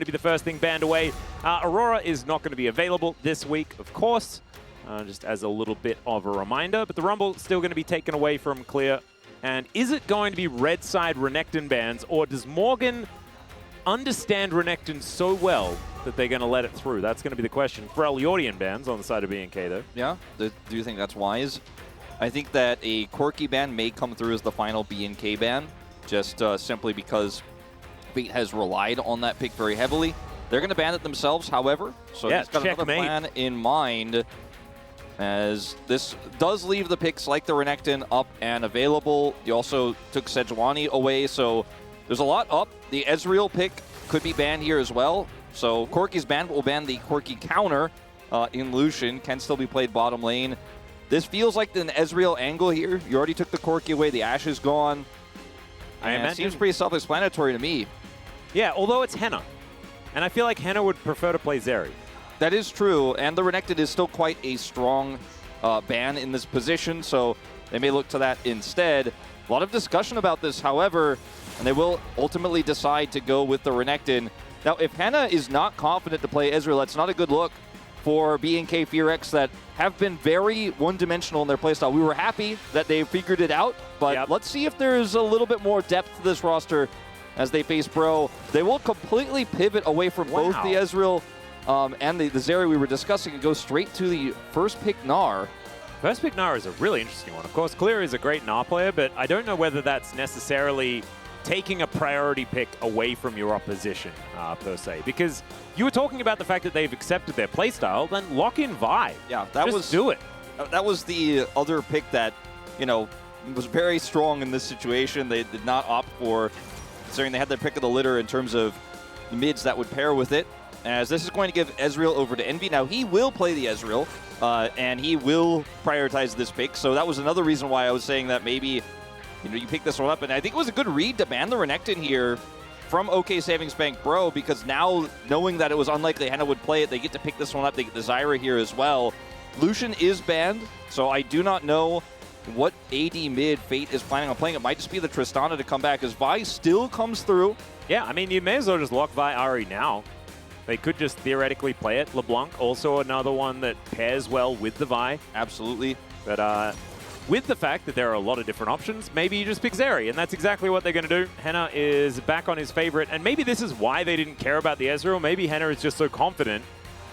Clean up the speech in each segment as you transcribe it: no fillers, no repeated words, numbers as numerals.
to be the first thing banned away. Aurora is not going to be available this week, of course, just as a little bit of a reminder. But the Rumble still going to be taken away from Clear. And is it going to be red side Renekton bans, or does Morgan understand Renekton so well that they're going to let it through? That's going to be the question. For Eliordian bans on the side of BNK, though. Yeah, do you think that's wise? I think that a Quirky ban may come through as the final BNK ban, just simply because Fate has relied on that pick very heavily. They're going to ban it themselves, however, so yeah, he's got another plan in mind, as this does leave the picks like the Renekton up and available. You also took Sejuani away, so there's a lot up. The Ezreal pick could be banned here as well. So Corki's banned, but will ban the Quirky counter in Lucian. Can still be played bottom lane. This feels like an Ezreal angle here. You already took the Corki away. The Ashe is gone. I imagine. It seems pretty self-explanatory to me. Yeah, although it's Henna. And I feel like Henna would prefer to play Zeri. That is true, and the Renekton is still quite a strong ban in this position, so they may look to that instead. A lot of discussion about this, however, and they will ultimately decide to go with the Renekton. Now, if Henna is not confident to play Ezreal, that's not a good look for BNK FearX that have been very one-dimensional in their playstyle. We were happy that they figured it out, but let's see if there's a little bit more depth to this roster as they face Bro. They will completely pivot away from both the Ezreal and the Zeri we were discussing and go straight to the first pick Gnar. First pick Gnar is a really interesting one. Of course, Clear is a great Gnar player, but I don't know whether that's necessarily taking a priority pick away from your opposition, per se. Because you were talking about the fact that they've accepted their playstyle, then lock in Vi. Yeah, Just do it. That was the other pick that, you know, was very strong in this situation. They did not opt for, considering they had their pick of the litter in terms of the mids that would pair with it. As this is going to give Ezreal over to Envy. Now, he will play the Ezreal, and he will prioritize this pick. So that was another reason why I was saying that maybe, you know, you pick this one up. And I think it was a good read to ban the Renekton here from OK Savings Bank Bro, because now, knowing that it was unlikely Henna would play it, they get to pick this one up. They get the Zyra here as well. Lucian is banned, so I do not know what AD mid Fate is planning on playing. It might just be the Tristana to come back, as Vi still comes through. Yeah, I mean, you may as well just lock Vi Ahri now. They could just theoretically play it. LeBlanc, also another one that pairs well with the Vi. Absolutely. But with the fact that there are a lot of different options, maybe you just pick Zeri, and that's exactly what they're going to do. Henna is back on his favorite, and maybe this is why they didn't care about the Ezreal. Maybe Henna is just so confident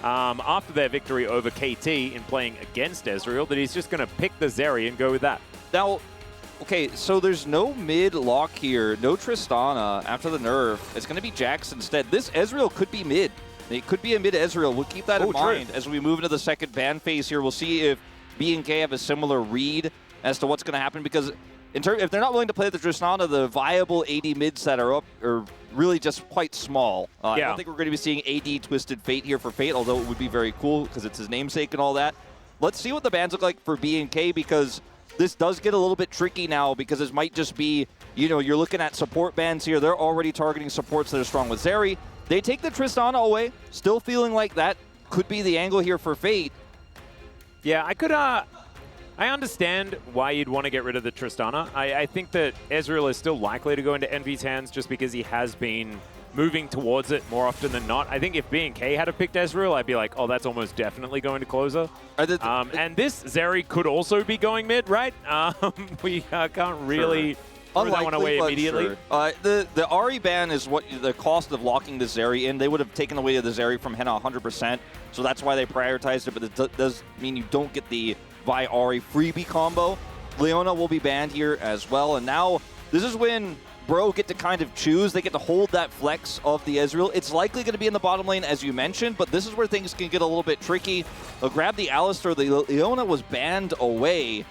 after their victory over KT in playing against Ezreal that he's just going to pick the Zeri and go with that. Now, okay, so there's no mid lock here, no Tristana after the nerf. It's going to be Jax instead. This Ezreal could be mid. It could be a mid Ezreal. We'll keep that in mind as we move into the second ban phase here. We'll see if BNK have a similar read as to what's going to happen, because if they're not willing to play the Tristana, the viable AD mids that are up are really just quite small. I don't think we're going to be seeing AD Twisted Fate here for Fate, although it would be very cool because it's his namesake and all that. Let's see what the bans look like for BNK, because this does get a little bit tricky now, because it might just be, you know, you're looking at support bans here. They're already targeting supports that are strong with Zeri. They take the Tristana away, still feeling like that could be the angle here for Fate. Yeah, I understand why you'd want to get rid of the Tristana. I think that Ezreal is still likely to go into Envy's hands just because he has been moving towards it more often than not. I think if BNK had picked Ezreal, I'd be like, oh, that's almost definitely going to closer. And this Zeri could also be going mid, right? We can't really throw that one away immediately. Sure. The Ahri ban is what the cost of locking the Zeri in. They would have taken away the Zeri from Henna 100%, so that's why they prioritized it, but it does mean you don't get the Vi Ahri freebie combo. Leona will be banned here as well, and now this is when Bro get to kind of choose. They get to hold that flex of the Ezreal. It's likely going to be in the bottom lane, as you mentioned, but this is where things can get a little bit tricky. They'll grab the Alistar. The Leona was banned away.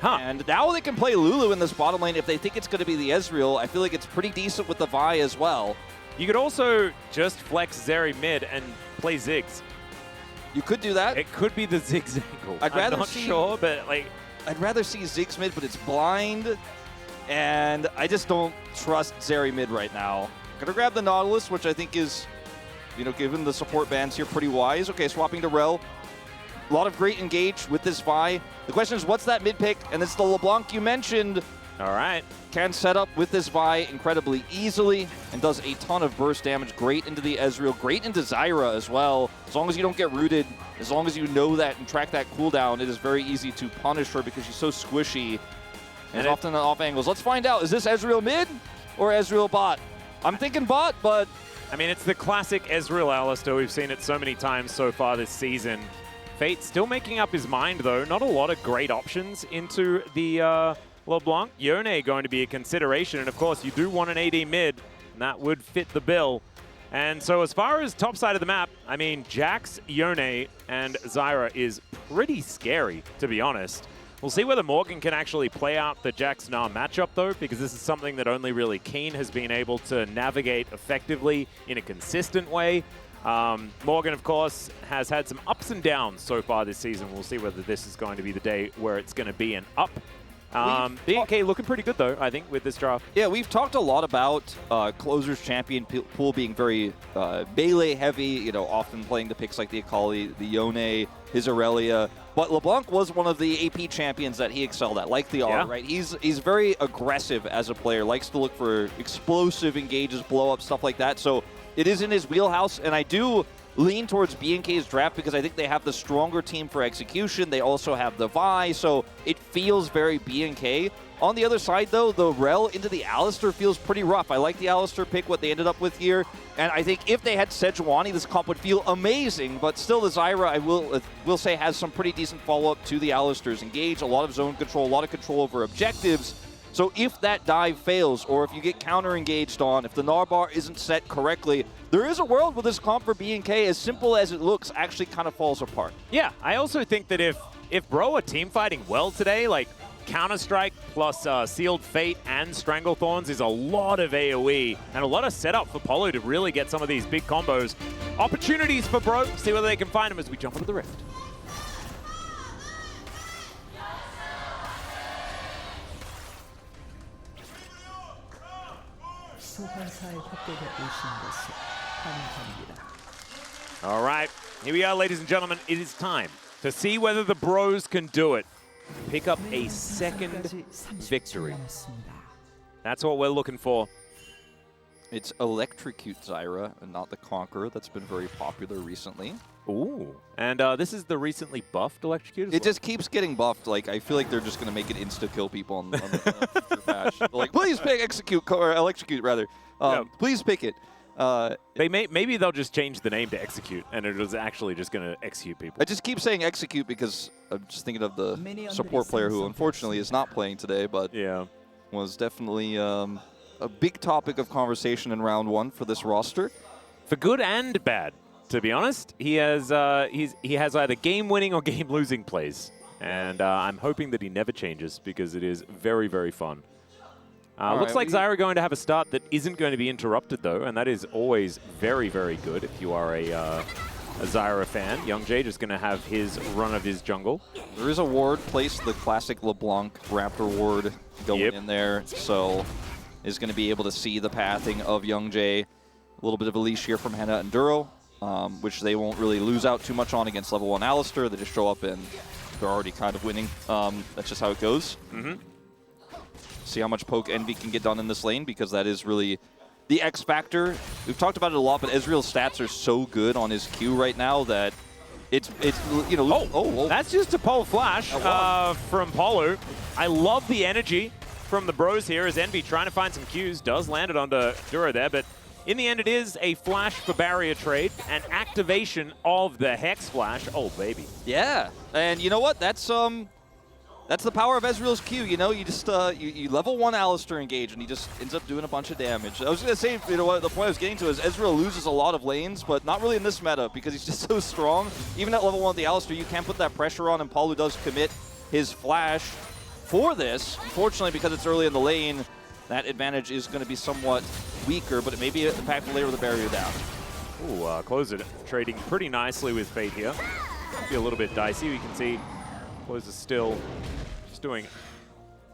And now they can play Lulu in this bottom lane if they think it's going to be the Ezreal. I feel like it's pretty decent with the Vi as well. You could also just flex Zeri mid and play Ziggs. You could do that. It could be the Ziggs angle. I'm not sure, but like, I'd rather see Ziggs mid, but it's blind, and I just don't trust Zeri mid right now. Gonna grab the Nautilus, which I think is, you know, given the support bans here, pretty wise. Okay, swapping to Rel. A lot of great engage with this Vi. The question is, what's that mid pick? And it's the LeBlanc you mentioned. All right. Can set up with this buy incredibly easily and does a ton of burst damage. Great into the Ezreal, great into Zyra as well. As long as you don't get rooted, as long as you know that and track that cooldown, it is very easy to punish her because she's so squishy and often off angles. Let's find out. Is this Ezreal mid or Ezreal bot? I'm thinking bot, but... I mean, it's the classic Ezreal Alistar. We've seen it so many times so far this season. Fate still making up his mind, though. Not a lot of great options into the... LeBlanc. Yone going to be a consideration, and of course you do want an AD mid, and that would fit the bill. And so as far as top side of the map, I mean, Jax, Yone, and Zyra is pretty scary, to be honest. We'll see whether Morgan can actually play out the Jax-Gnar matchup, though, because this is something that only really Keen has been able to navigate effectively in a consistent way. Morgan, of course, has had some ups and downs so far this season. We'll see whether this is going to be the day where it's going to be an up. BNK looking pretty good, though, I think, with this draft. Yeah, we've talked a lot about Closer's champion pool being very melee-heavy, you know, often playing the picks like the Akali, the Yone, his Aurelia. But LeBlanc was one of the AP champions that he excelled at, like the R, right? He's very aggressive as a player, likes to look for explosive engages, blow-ups, stuff like that. So it is in his wheelhouse, and I do lean towards BNK's draft because I think they have the stronger team for execution. They also have the Vi, so it feels very BNK. On the other side, though, the Rel into the Alistar feels pretty rough. I like the Alistar pick, what they ended up with here, and I think if they had Sejuani, this comp would feel amazing, but still the Zyra, I will say, has some pretty decent follow-up to the Alistar's engage, a lot of zone control, a lot of control over objectives. So if that dive fails, or if you get counter-engaged on, if the Gnar bar isn't set correctly, there is a world where this comp for BNK, as simple as it looks, actually kind of falls apart. Yeah, I also think that if Bro are team fighting well today, like Counter-Strike plus Sealed Fate and Stranglethorns is a lot of AoE and a lot of setup for Polo to really get some of these big combos. Opportunities for Bro, see whether they can find them as we jump into the Rift. All right, here we are, ladies and gentlemen. It is time to see whether the Bros can do it. Pick up a second victory. That's what we're looking for. It's Electrocute Zyra and not the Conqueror. That's been very popular recently. Ooh. And this is the recently buffed Electrocute? It just keeps getting buffed. Like, I feel like they're just going to make it insta-kill people on the future patch. Like, please pick Execute, or Electrocute, rather. Please pick it. Maybe they'll just change the name to Execute, and it was actually just going to execute people. I just keep saying Execute because I'm just thinking of the support player who unfortunately is not playing today, but was definitely a big topic of conversation in round one for this roster. For good and bad, to be honest. He has he has either game-winning or game-losing plays, and I'm hoping that he never changes because it is very, very fun. Looks like Zyra going to have a start that isn't going to be interrupted, though, and that is always very, very good if you are a Zyra fan. Youngjae just going to have his run of his jungle. There is a ward placed, the classic LeBlanc Raptor ward going in there, so is going to be able to see the pathing of Youngjae. A little bit of a leash here from Henna and Duro, which they won't really lose out too much on against level 1 Alistar. They just show up and they're already kind of winning. That's just how it goes. See how much poke Envy can get done in this lane, because that is really the X factor. We've talked about it a lot, but Ezreal's stats are so good on his Q right now that it's you know. That's just a pole flash from Polo. I love the energy from the Bros here as Envy trying to find some Qs. Does land it onto Duro there, but in the end it is a flash for barrier trade and activation of the Hex Flash. Oh, baby. Yeah, and you know what? That's the power of Ezreal's Q. You know, you just you level 1 Alistar engage, and he just ends up doing a bunch of damage. I was going to say, you know what, the point I was getting to is Ezreal loses a lot of lanes, but not really in this meta because he's just so strong. Even at level 1 with the Alistar, you can't put that pressure on, and Palu does commit his flash for this. Unfortunately, because it's early in the lane, that advantage is going to be somewhat weaker, but it may be impactful later with the barrier down. Ooh, Closer trading pretty nicely with Fate here. Be a little bit dicey. We can see Closer's still just doing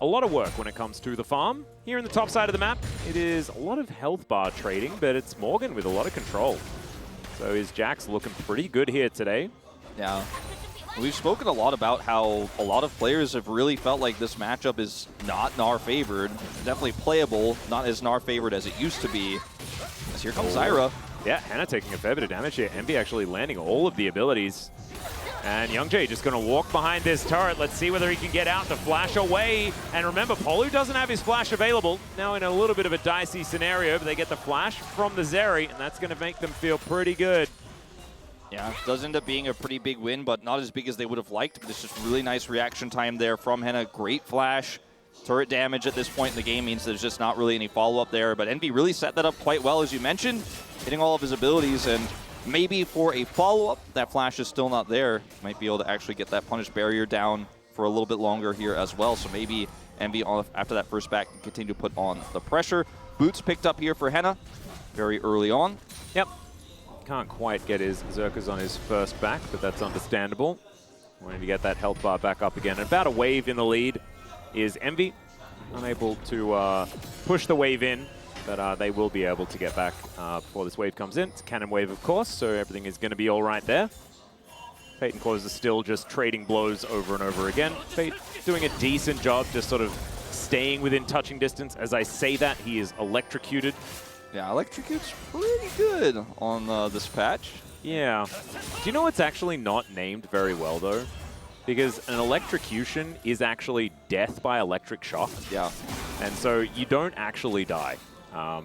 a lot of work when it comes to the farm. Here in the top side of the map, it is a lot of health bar trading, but it's Morgan with a lot of control. So is Jax looking pretty good here today. Yeah. We've spoken a lot about how a lot of players have really felt like this matchup is not Gnar favored. Definitely playable, not as Gnar favored as it used to be. As here comes Zyra. Yeah, Hannah taking a fair bit of damage here. Envy actually landing all of the abilities. And Youngjae just going to walk behind this turret. Let's see whether he can get out to flash away. And remember, Polu doesn't have his flash available. Now in a little bit of a dicey scenario, but they get the flash from the Zeri, and that's going to make them feel pretty good. Yeah, does end up being a pretty big win, but not as big as they would have liked. But it's just really nice reaction time there from Henna. Great flash. Turret damage at this point in the game means there's just not really any follow-up there. But Envy really set that up quite well, as you mentioned, hitting all of his abilities. And maybe for a follow-up, that flash is still not there. Might be able to actually get that punish barrier down for a little bit longer here as well. So maybe Envy, after that first back, can continue to put on the pressure. Boots picked up here for Henna very early on. Yep. Can't quite get his Zerkers on his first back, but that's understandable. Wanting to get that health bar back up again. And about a wave in the lead is Envy. Unable to push the wave in, but they will be able to get back before this wave comes in. It's a cannon wave, of course, so everything is going to be all right there. Fate and Claws are still just trading blows over and over again. Fate doing a decent job just sort of staying within touching distance. As I say that, he is electrocuted. Yeah, Electrocute's pretty good on this patch. Yeah. Do you know what's actually not named very well, though? Because an electrocution is actually death by electric shock. Yeah. And so you don't actually die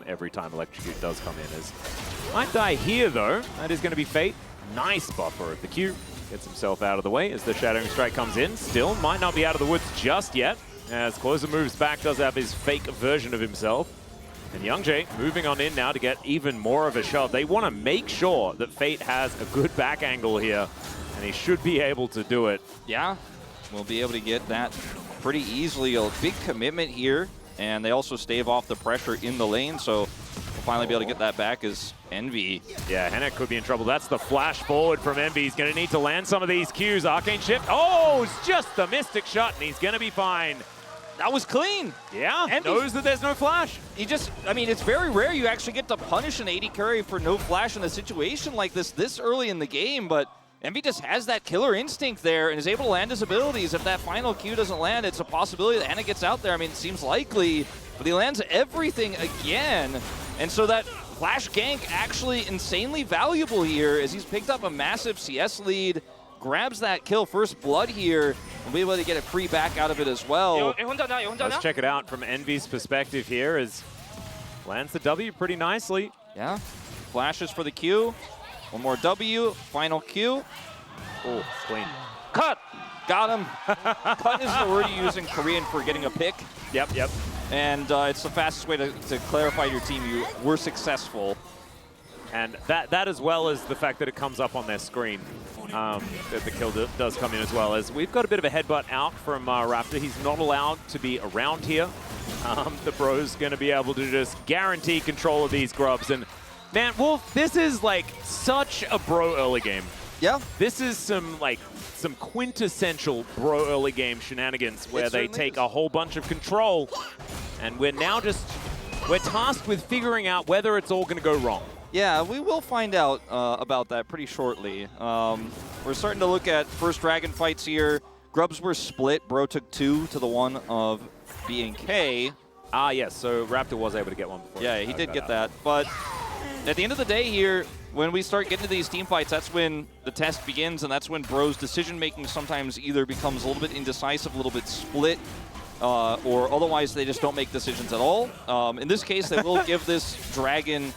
every time Electrocute does come in. As might die here, though. That is going to be Fate. Nice buffer of the Q. Gets himself out of the way as the Shattering Strike comes in. Still might not be out of the woods just yet. As Closer moves back, does have his fake version of himself. And Youngjae moving on in now to get even more of a shove. They want to make sure that Fate has a good back angle here, and he should be able to do it. Yeah, we'll be able to get that pretty easily. A big commitment here, and they also stave off the pressure in the lane, so we'll finally be able to get that back as Envy. Yeah, Henna could be in trouble. That's the flash forward from Envy. He's going to need to land some of these Qs. Arcane Shift. Oh, it's just the Mystic Shot, and he's going to be fine. That was clean. Yeah, Envy knows that there's no flash. He just, I mean, it's very rare you actually get to punish an AD carry for no flash in a situation like this early in the game, but Envy just has that killer instinct there and is able to land his abilities. If that final Q doesn't land, it's a possibility that Henna gets out there. I mean, it seems likely, but he lands everything again. And so that flash gank actually insanely valuable here as he's picked up a massive CS lead, grabs that kill, first blood here, and be able to get a free back out of it as well. Let's check it out from Envy's perspective here as lands the W pretty nicely. Yeah, flashes for the Q. One more W, final Q. Oh, clean. Cut! Got him. Cut is the word you use in Korean for getting a pick. Yep. And it's the fastest way to clarify your team. You were successful. And that as well as the fact that it comes up on their screen. That the kill does come in as well. As we've got a bit of a headbutt out from Raptor. He's not allowed to be around here. The bro's going to be able to just guarantee control of these grubs. And man, Wolf, this is like such a bro early game. Yeah. This is some quintessential bro early game shenanigans where they take a whole bunch of control. And we're tasked with figuring out whether it's all going to go wrong. Yeah, we will find out about that pretty shortly. We're starting to look at first dragon fights here. Grubs were split. Bro took 2 to the 1 of B&K. Ah, yes. So Raptor was able to get one before. Yeah, he did get that. But at the end of the day here, when we start getting to these team fights, that's when the test begins, and that's when Bro's decision-making sometimes either becomes a little bit indecisive, a little bit split, or otherwise they just don't make decisions at all. In this case, they will give this dragon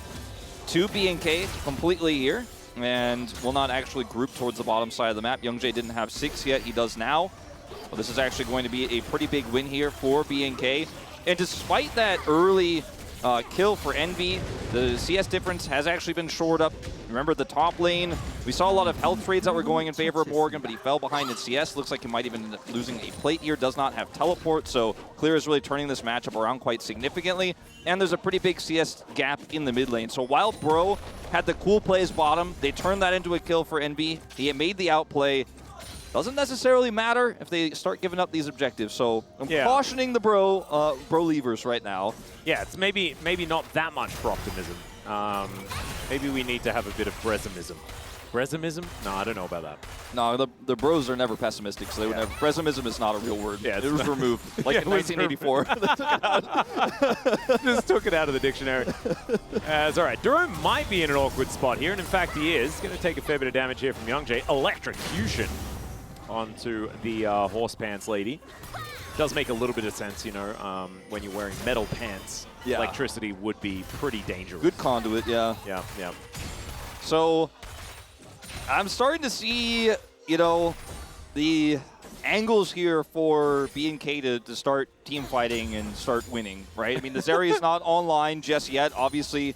to B&K completely here, and will not actually group towards the bottom side of the map. Youngjae didn't have 6 yet, he does now. Well, this is actually going to be a pretty big win here for B&K. And despite that early kill for Envy, the CS difference has actually been shored up. Remember the top lane, we saw a lot of health trades that were going in favor of Morgan, but he fell behind in CS. Looks like he might even end up losing a plate here, does not have teleport, so Clear is really turning this matchup around quite significantly. And there's a pretty big CS gap in the mid lane. So while Bro had the cool plays bottom, they turned that into a kill for Envy. He made the outplay. Doesn't necessarily matter if they start giving up these objectives. So I'm cautioning the bro leavers right now. Yeah, it's maybe not that much for optimism. Maybe we need to have a bit of pessimism. Brezimism? No, I don't know about that. No, the bros are never pessimistic, so they would never. Brezimism is not a real word. Yeah, it was removed, like in 1984. Just took it out of the dictionary. It's all right. Duro might be in an awkward spot here, and in fact he is. Going to take a fair bit of damage here from Youngjae. Electrocution onto the horse pants lady. Does make a little bit of sense, you know, when you're wearing metal pants. Yeah. Electricity would be pretty dangerous. Good conduit, yeah. Yeah, yeah. So I'm starting to see, you know, the angles here for BNK to start team fighting and start winning, right? I mean, the Zeri is not online just yet, obviously.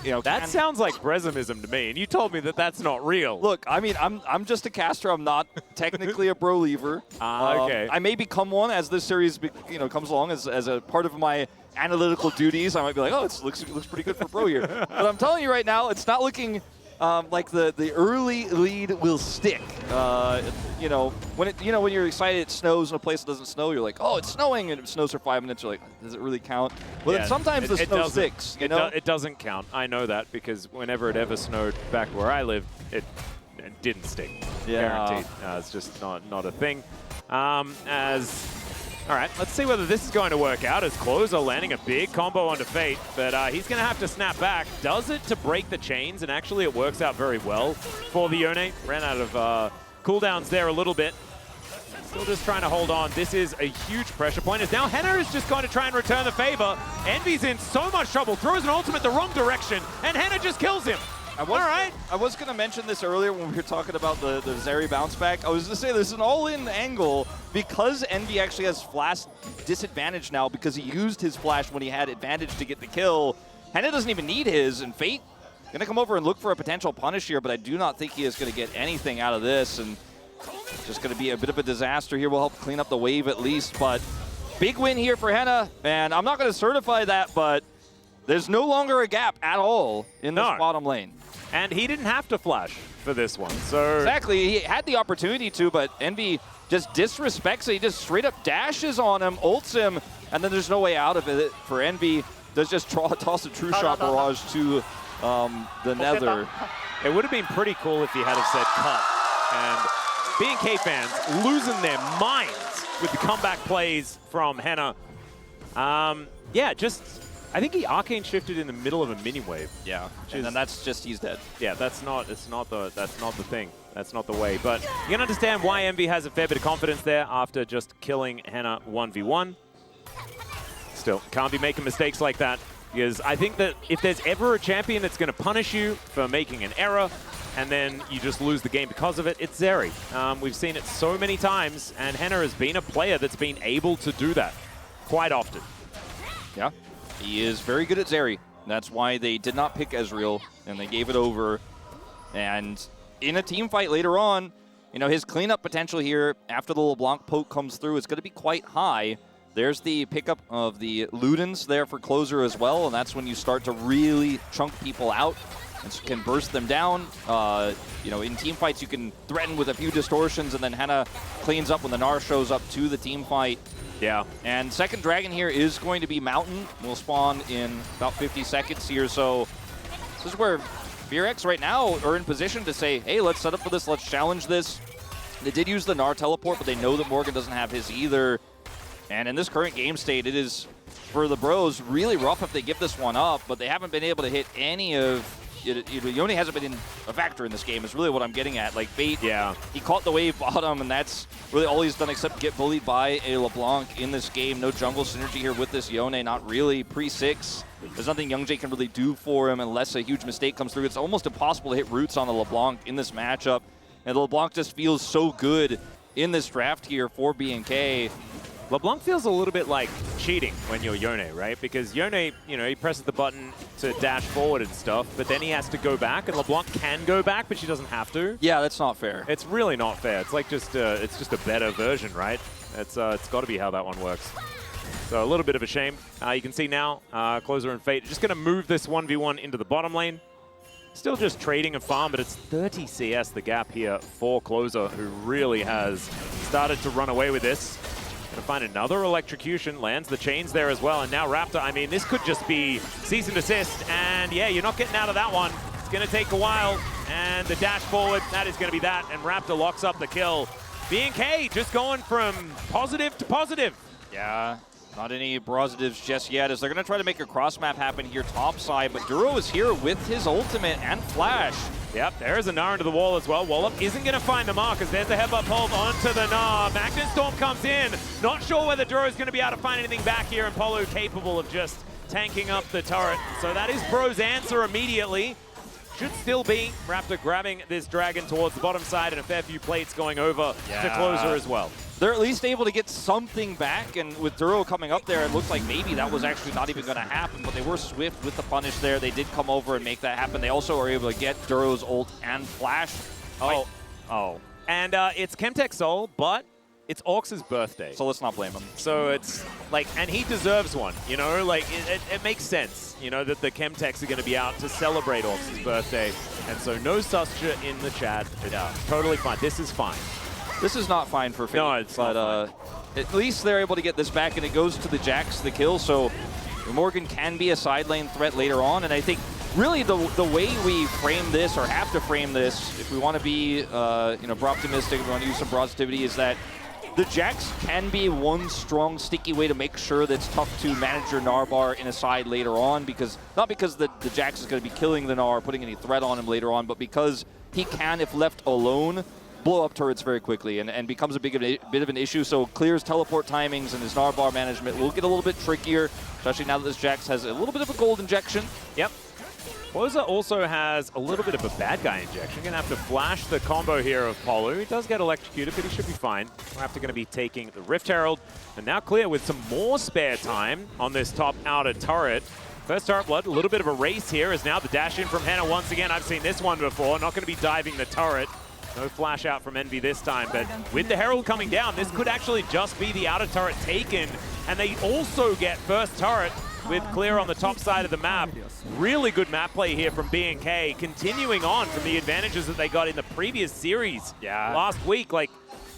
You know, that sounds like Brezimism to me, and you told me that that's not real. Look, I mean, I'm just a caster. I'm not technically a bro lever. Okay. I may become one as this series, you know, comes along as a part of my analytical duties. I might be like, oh, it looks pretty good for bro here. But I'm telling you right now, it's not looking like the early lead will stick. You know, when you're excited, it snows in a place that doesn't snow. You're like, oh, it's snowing, and it snows for 5 minutes. You're like, does it really count? Well, yeah, then sometimes the snow sticks. You know, it doesn't count. I know that because whenever it ever snowed back where I lived, it didn't stick. Yeah. Guaranteed. It's just not a thing. All right, let's see whether this is going to work out as Closer landing a big combo onto Fate, but he's going to have to snap back. Does it to break the chains, and actually it works out very well for the Yone. Ran out of cooldowns there a little bit. Still just trying to hold on. This is a huge pressure point. As now Henna is just going to try and return the favor. Envy's in so much trouble, throws an ultimate the wrong direction, and Henna just kills him. I was going to mention this earlier when we were talking about the Zeri bounce back. I was going to say there's an all-in angle because Envy actually has flash disadvantage now because he used his flash when he had advantage to get the kill. Henna doesn't even need his, and Fate going to come over and look for a potential punish here, but I do not think he is going to get anything out of this, and just going to be a bit of a disaster here. We'll help clean up the wave at least, but big win here for Henna, and I'm not going to certify that, but there's no longer a gap at all in this bottom lane. And he didn't have to flash for this one, so... Exactly, he had the opportunity to, but Envy just disrespects it. He just straight up dashes on him, ults him, and then there's no way out of it for Envy. Does just toss a true shot barrage to the Nether. It would have been pretty cool if he had have said cut. And BNK fans losing their minds with the comeback plays from Henna. Yeah, just... I think he arcane shifted in the middle of a mini wave. Yeah, and then that's just he's dead. Yeah, that's not the thing. That's not the way. But you can understand why Envy has a fair bit of confidence there after just killing Henna 1v1. Still, can't be making mistakes like that, because I think that if there's ever a champion that's going to punish you for making an error and then you just lose the game because of it, it's Zeri. We've seen it so many times, and Henna has been a player that's been able to do that quite often. Yeah. He is very good at Zeri. That's why they did not pick Ezreal, and they gave it over. And in a team fight later on, you know, his cleanup potential here after the LeBlanc poke comes through is going to be quite high. There's the pickup of the Ludens there for Closer as well, and that's when you start to really chunk people out and can burst them down. You know, in team fights, you can threaten with a few distortions, and then Henna cleans up when the Gnar shows up to the team fight. Yeah. And second dragon here is going to be Mountain. Will spawn in about 50 seconds here. So this is where VRX right now are in position to say, hey, let's set up for this. Let's challenge this. They did use the Gnar teleport, but they know that Morgan doesn't have his either. And in this current game state, it is, for the bros, really rough if they give this one up, but they haven't been able to hit any of... Yone hasn't been a factor in this game, is really what I'm getting at. Like, Fate, yeah, he caught the wave bottom, and that's really all he's done except get bullied by a LeBlanc in this game. No jungle synergy here with this Yone, not really. Pre-6, there's nothing Youngjae can really do for him unless a huge mistake comes through. It's almost impossible to hit roots on the LeBlanc in this matchup, and the LeBlanc just feels so good in this draft here for BNK. LeBlanc feels a little bit like cheating when you're Yone, right? Because Yone, you know, he presses the button to dash forward and stuff, but then he has to go back, and LeBlanc can go back, but she doesn't have to. Yeah, that's not fair. It's really not fair. It's like just a better version, right? It's got to be how that one works. So a little bit of a shame. You can see now, Closer and Fate just going to move this 1v1 into the bottom lane. Still just trading a farm, but it's 30 CS the gap here for Closer, who really has started to run away with this. Gonna find another electrocution, lands the chains there as well, and now Raptor, I mean, this could just be cease and desist, and yeah, you're not getting out of that one. It's gonna take a while, And the dash forward, that is going to be that. And Raptor locks up the kill. B&K just going from positive to positive. Yeah, not any positives just yet, as they're going to try to make a cross map happen here top side, but Duro is here with his ultimate and flash. Yep, there is a Gnar into the wall as well. Wallop isn't going to find the mark as there's the headbutt pulve onto the Gnar. Magnet Storm comes in. Not sure whether Duro is going to be able to find anything back here, and Polo capable of just tanking up the turret. So that is Bro's answer immediately. Should still be Raptor grabbing this dragon towards the bottom side, and a fair few plates going over to closer as well. They're at least able to get something back, and with Duro coming up there, it looks like maybe that was actually not even going to happen, but they were swift with the punish there. They did come over and make that happen. They also are able to get Duro's ult and flash. And it's Chemtech Soul, but it's Orcs' birthday. So let's not blame him. So it's like, and he deserves one, you know? Like, it makes sense, you know, that the Chemtechs are going to be out to celebrate Orcs' birthday. And so no Suscha in the chat. It's totally fine. This is fine. This is not fine for Fate, no, it's but not at least they're able to get this back, and it goes to the Jax the kill, so Morgan can be a side lane threat later on, and I think really the way we frame this, or have to frame this, if we want to be optimistic, we want to use some positivity, is that the Jax can be one strong, sticky way to make sure that it's tough to manage your Gnar bar in a side later on, because not because the Jax is going to be killing the Gnar, putting any threat on him later on, but because he can, if left alone, blow up turrets very quickly and becomes a bit of an issue. So Clear's teleport timings and his Gnar bar management will get a little bit trickier, especially now that this Jax has a little bit of a gold injection. Yep. Boza also has a little bit of a bad guy injection. Going to have to flash the combo here of Polu. He does get electrocuted, but he should be fine. We're after going to be taking the Rift Herald. And now Clear with some more spare time on this top outer turret. First turret blood, a little bit of a race here is now the dash in from Henna once again. I've seen this one before. Not going to be diving the turret. No flash out from Envy this time, but with the Herald coming down, this could actually just be the outer turret taken. And they also get first turret with Clear on the top side of the map. Really good map play here from B&K, continuing on from the advantages that they got in the previous series last week. Like,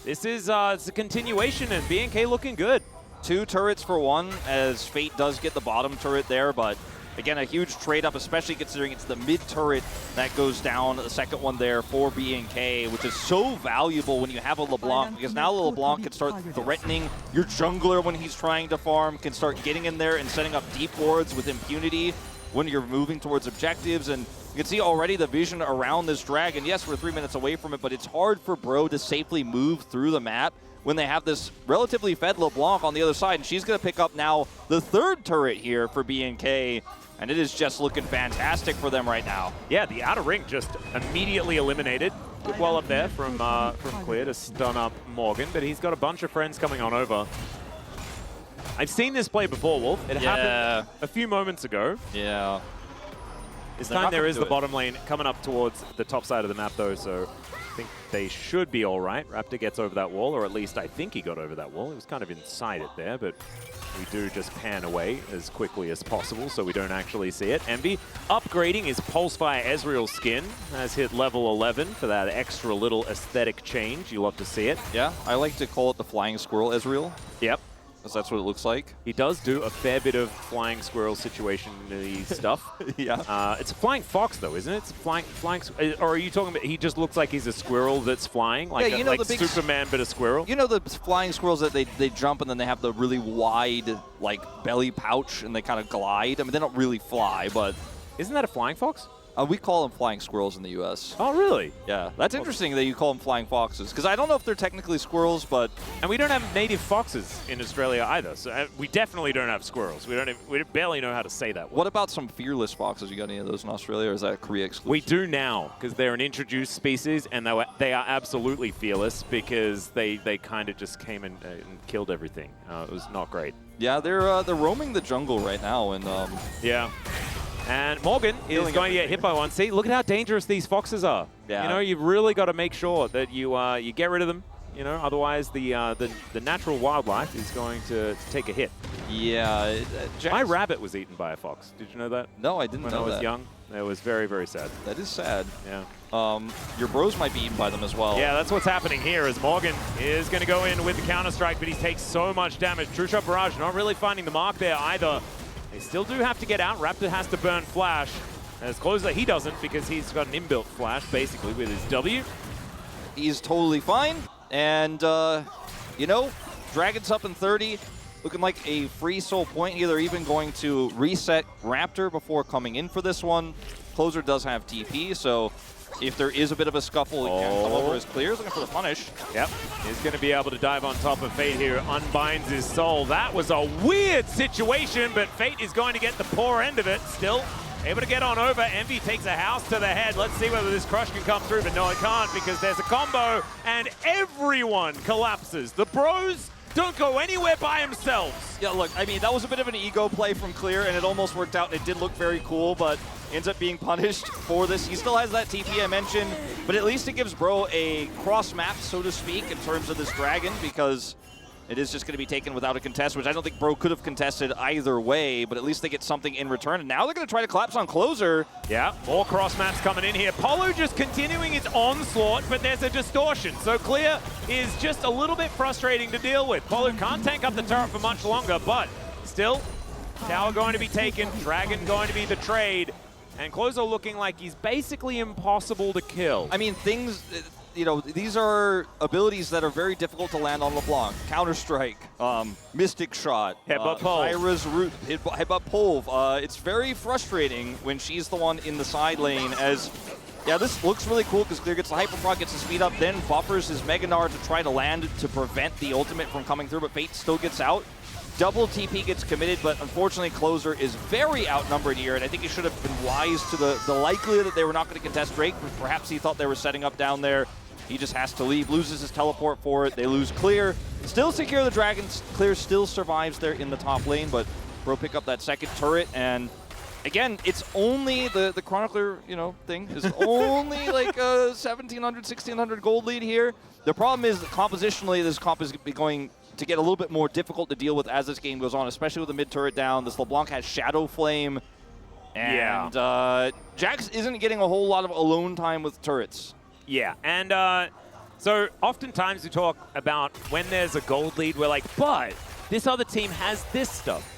this is it's a continuation, and B&K looking good. 2 turrets for 1, as Fate does get the bottom turret there, but again, a huge trade-up, especially considering it's the mid-turret that goes down, the second one there for B&K, which is so valuable when you have a LeBlanc, because now LeBlanc can start threatening your jungler when he's trying to farm, can start getting in there and setting up deep wards with impunity when you're moving towards objectives. And you can see already the vision around this dragon. Yes, we're 3 minutes away from it, but it's hard for Bro to safely move through the map when they have this relatively fed LeBlanc on the other side. And she's going to pick up now the 3rd turret here for B&K. And it is just looking fantastic for them right now. Yeah, the outer ring just immediately eliminated. Good wall up there from Clear to stun up Morgan, but he's got a bunch of friends coming on over. I've seen this play before, Wolf. It happened a few moments ago. Yeah. This time there is the bottom lane coming up towards the top side of the map, though, so I think they should be all right. Raptor gets over that wall, or at least I think he got over that wall. He was kind of inside it there, but we do just pan away as quickly as possible so we don't actually see it. Envy upgrading his Pulsefire Ezreal skin. Has hit level 11 for that extra little aesthetic change. You love to see it. Yeah, I like to call it the Flying Squirrel Ezreal. Yep. Because that's what it looks like. He does do a fair bit of flying squirrel situation-y stuff. Yeah. It's a flying fox, though, isn't it? It's flying, or are you talking about he just looks like he's a squirrel that's flying? Like, yeah, you know, like the big Superman, but a squirrel? You know the flying squirrels that they jump and then they have the really wide, like, belly pouch and they kind of glide? I mean, they don't really fly, but... Isn't that a flying fox? We call them flying squirrels in the U.S. Oh, really? Yeah. That's interesting that you call them flying foxes, because I don't know if they're technically squirrels, but... And we don't have native foxes in Australia either, so we definitely don't have squirrels. We barely know how to say that word. What about some fearless foxes? You got any of those in Australia, or is that Korea exclusive? We do now, because they're an introduced species, and they are absolutely fearless, because they kind of just came and killed everything. It was not great. Yeah, they're roaming the jungle right now, and... Yeah. And Morgan is going to get hit by one. See, look at how dangerous these foxes are. Yeah. You know, you've really got to make sure that you get rid of them. You know, otherwise the natural wildlife is going to take a hit. Yeah. My rabbit was eaten by a fox. Did you know that? No, I didn't know that. When I was young, it was very, very sad. That is sad. Yeah. Your bros might be eaten by them as well. Yeah, that's what's happening here as Morgan is going to go in with the counter-strike, but he takes so much damage. True Shot Barrage not really finding the mark there either. They still do have to get out. Raptor has to burn Flash. As Closer, he doesn't because he's got an inbuilt flash, basically, with his W. He's totally fine. And, you know, Dragon's up in 30. Looking like a free soul point here. They're even going to reset Raptor before coming in for this one. Closer does have TP, so if there is a bit of a scuffle, it can come over as clear. He's looking for the punish. Yep, he's going to be able to dive on top of Fate here. Unbinds his soul. That was a weird situation, but Fate is going to get the poor end of it. Still able to get on over. Envy takes a house to the head. Let's see whether this crush can come through, but no, it can't because there's a combo and everyone collapses. The bros don't go anywhere by themselves. Yeah, look, I mean, that was a bit of an ego play from Clear, and it almost worked out. It did look very cool, but ends up being punished for this. He still has that TP I mentioned, but at least it gives Bro a cross map, so to speak, in terms of this Dragon, because it is just going to be taken without a contest, which I don't think Bro could have contested either way, but at least they get something in return. And now they're going to try to collapse on Closer. Yeah, more cross maps coming in here. Polo just continuing its onslaught, but there's a distortion. So Clear is just a little bit frustrating to deal with. Polo can't tank up the turret for much longer, but still, tower going to be taken, Dragon going to be betrayed, and Closer looking like he's basically impossible to kill. I mean, things, you know, these are abilities that are very difficult to land on LeBlanc. Counter-Strike, Mystic Shot, Headbutt Pole. Ira's Root, Headbutt Pole. It's very frustrating when she's the one in the side lane as, yeah, this looks really cool because Clear gets the Hyperproc, gets the speed up, then buffers his Mega Gnar to try to land to prevent the ultimate from coming through, but Fate still gets out. Double TP gets committed, but unfortunately Closer is very outnumbered here, and I think he should have been wise to the likelihood that they were not going to contest Drake, but perhaps he thought they were setting up down there. He just has to leave, loses his teleport for it. They lose Clear. Still secure the Dragons. Clear still survives there in the top lane, but Bro pick up that second turret, and again, it's only the Chronicler, you know, thing is only like a 1,700, 1,600 gold lead here. The problem is that compositionally, this comp is going to get a little bit more difficult to deal with as this game goes on, especially with the mid turret down. This LeBlanc has Shadow Flame, and Jax isn't getting a whole lot of alone time with turrets. Yeah, and so oftentimes we talk about when there's a gold lead, we're like, but this other team has this stuff.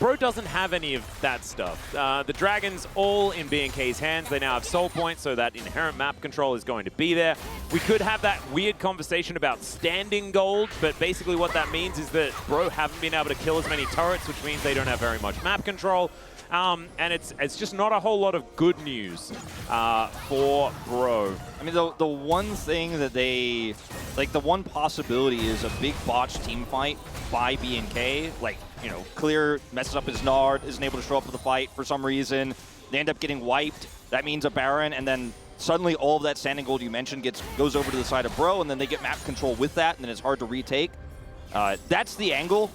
Bro doesn't have any of that stuff. The Dragons all in B&K's hands. They now have soul points, so that inherent map control is going to be there. We could have that weird conversation about standing gold, but basically what that means is that Bro haven't been able to kill as many turrets, which means they don't have very much map control. And it's just not a whole lot of good news for Bro. I mean, the one thing that they, like the one possibility is a big botched team fight by B&K. Like, you know, Clear messes up his Nard, isn't able to show up for the fight for some reason. They end up getting wiped. That means a Baron, and then suddenly all of that standing gold you mentioned goes over to the side of Bro, and then they get map control with that, and then it's hard to retake. That's the angle.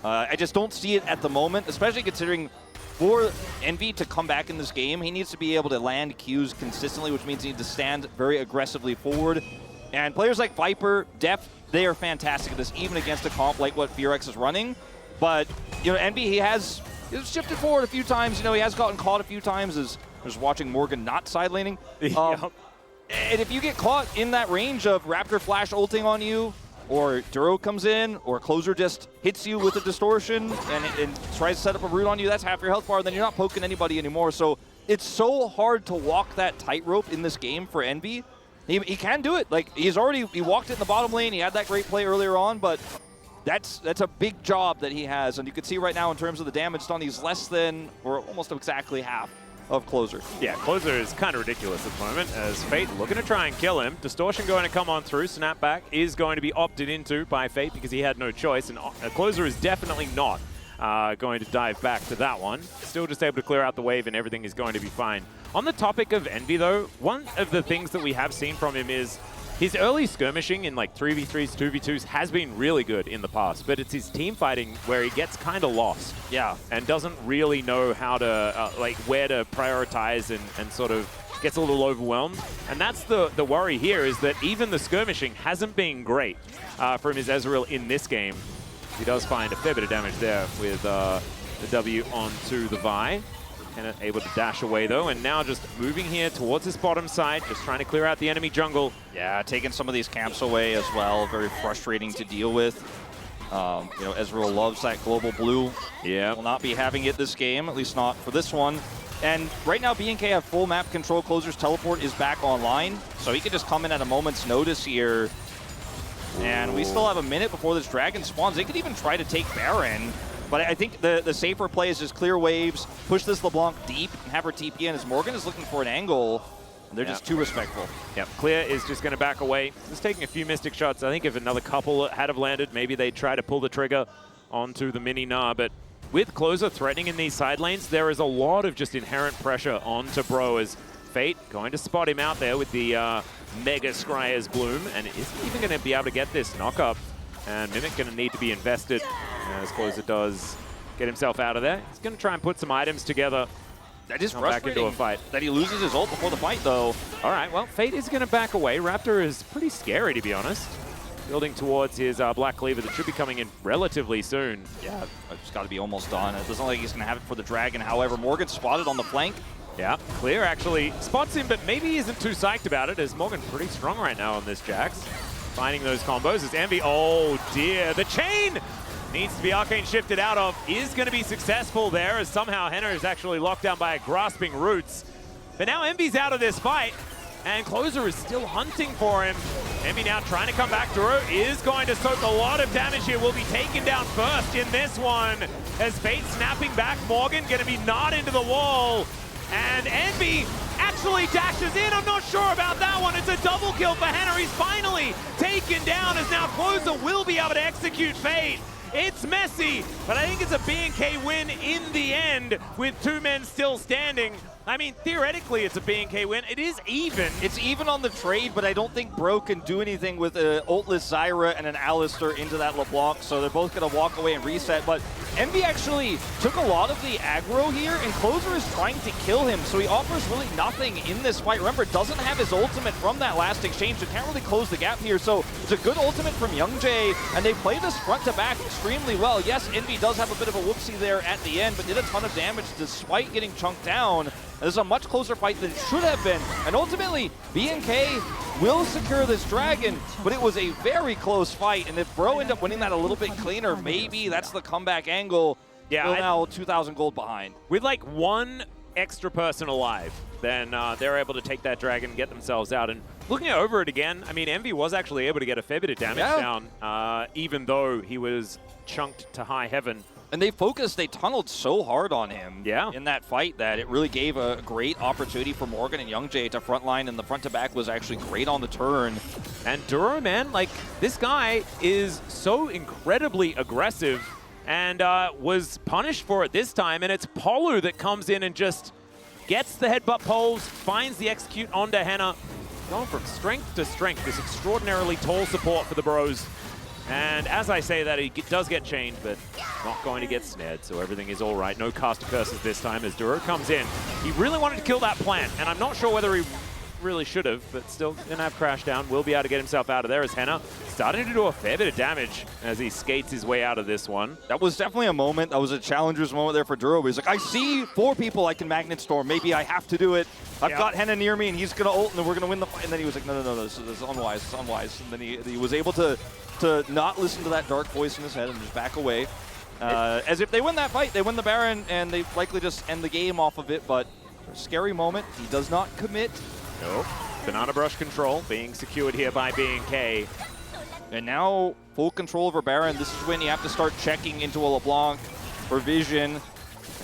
I just don't see it at the moment, especially considering for Envy to come back in this game, he needs to be able to land Qs consistently, which means he needs to stand very aggressively forward. And players like Viper, Def, they are fantastic at this, even against a comp like what Fearx is running. But, you know, Envy, he's shifted forward a few times. You know, he has gotten caught a few times as I was watching Morgan not side laning. Yep. And if you get caught in that range of Raptor Flash ulting on you, or Duro comes in, or Closer just hits you with a distortion and tries to set up a root on you, that's half your health bar, then you're not poking anybody anymore. So it's so hard to walk that tightrope in this game for Envy. He can do it. Like, he walked it in the bottom lane, he had that great play earlier on, but that's a big job that he has. And you can see right now in terms of the damage done, he's less than, or almost exactly half of Closer. Yeah, Closer is kind of ridiculous at the moment as Fate looking to try and kill him. Distortion going to come on through. Snapback is going to be opted into by Fate because he had no choice, and Closer is definitely not going to dive back to that one. Still just able to clear out the wave and everything is going to be fine. On the topic of Envy though, one of the things that we have seen from him is his early skirmishing in like 3v3s, 2v2s has been really good in the past, but it's his team fighting where he gets kind of lost. Yeah. And doesn't really know how to, like where to prioritize and sort of gets a little overwhelmed. And that's the worry here is that even the skirmishing hasn't been great from his Ezreal in this game. He does find a fair bit of damage there with the W onto the Vi. And able to dash away though, and now just moving here towards this bottom side, just trying to clear out the enemy jungle. Yeah, taking some of these camps away as well. Very frustrating to deal with. You know, Ezreal loves that global blue. Yeah. Will not be having it this game, at least not for this one. And right now, BNK have full map control. Closer's teleport is back online, so he can just come in at a moment's notice here. And we still have a minute before this dragon spawns. They could even try to take Baron. But I think the safer play is just clear waves, push this LeBlanc deep, and have her TP in as Morgan is looking for an angle. And they're just too respectful. Yep, Clear is just going to back away. Just taking a few Mystic shots. I think if another couple had have landed, maybe they'd try to pull the trigger onto the mini Gnar. But with Closer threatening in these side lanes, there is a lot of just inherent pressure onto Bro as Fate going to spot him out there with the Mega Scryer's Bloom, and isn't even going to be able to get this knock-up. And Mimic going to need to be invested as Closer does get himself out of there. He's going to try and put some items together. That is back into a fight. That he loses his ult before the fight, though. All right, well, Fate is going to back away. Raptor is pretty scary, to be honest. Building towards his Black Cleaver that should be coming in relatively soon. Yeah, it's got to be almost done. It doesn't look like he's going to have it for the Dragon. However, Morgan spotted on the flank. Yeah, Clear actually spots him, but maybe isn't too psyched about it, as Morgan pretty strong right now on this Jax. Finding those combos as Envy, oh dear, the chain needs to be arcane shifted out of, is going to be successful there, as somehow Henner is actually locked down by a grasping Roots. But now Envy's out of this fight, and Closer is still hunting for him. Envy now trying to come back. Duro is going to soak a lot of damage here, will be taken down first in this one, as Fate snapping back. Morgan going to be gnawed into the wall. And Envy actually dashes in. I'm not sure about that one. It's a double kill for Henner. He's finally taken down, as now Closer will be able to execute Fate. It's messy, but I think it's a BNK win in the end with two men still standing. I mean, theoretically, it's a BNK win. It is even. It's even on the trade, but I don't think Bro can do anything with an ultless Zyra and an Alistar into that LeBlanc, so they're both going to walk away and reset. But Envy actually took a lot of the aggro here, and Closer is trying to kill him, so he offers really nothing in this fight. Remember, doesn't have his ultimate from that last exchange, so can't really close the gap here. So it's a good ultimate from Youngjae, and they play this front to back extremely well. Yes, Envy does have a bit of a whoopsie there at the end, but did a ton of damage despite getting chunked down. This is a much closer fight than it should have been. And ultimately, BNK will secure this dragon, but it was a very close fight. And if Bro end up winning that a little bit cleaner, maybe that's the comeback angle. Yeah, we're now 2,000 gold behind. With like one extra person alive, then they're able to take that dragon and get themselves out. And looking over it again, I mean, Envy was actually able to get a fair bit of damage down, even though he was chunked to high heaven. And they tunneled so hard on him in that fight that it really gave a great opportunity for Morgan and Youngjae to frontline, and the front to back was actually great on the turn. And Duro, man, like, this guy is so incredibly aggressive and was punished for it this time, and it's Polu that comes in and just gets the headbutt poles, finds the execute onto Henner, going from strength to strength, this extraordinarily tall support for the Bros. And as I say that, he does get chained, but not going to get snared, so everything is all right. No caster curses this time as Duro comes in. He really wanted to kill that plant, and I'm not sure whether he really should have, but still going to have crash down. Will be able to get himself out of there as Henner starting to do a fair bit of damage as he skates his way out of this one. That was definitely a moment. That was a challenger's moment there for Duro. He's like, I see 4 people I can Magnet Storm. Maybe I have to do it. I've got Henner near me, and he's going to ult, and then we're going to win the fight. And then he was like, no, this is unwise. It's unwise. And then he was able to not listen to that dark voice in his head and just back away. As if they win that fight, they win the Baron, and they likely just end the game off of it. But a scary moment. He does not commit. Nope. Banana Brush control being secured here by BNK. And now full control over Baron. This is when you have to start checking into a LeBlanc or Vision.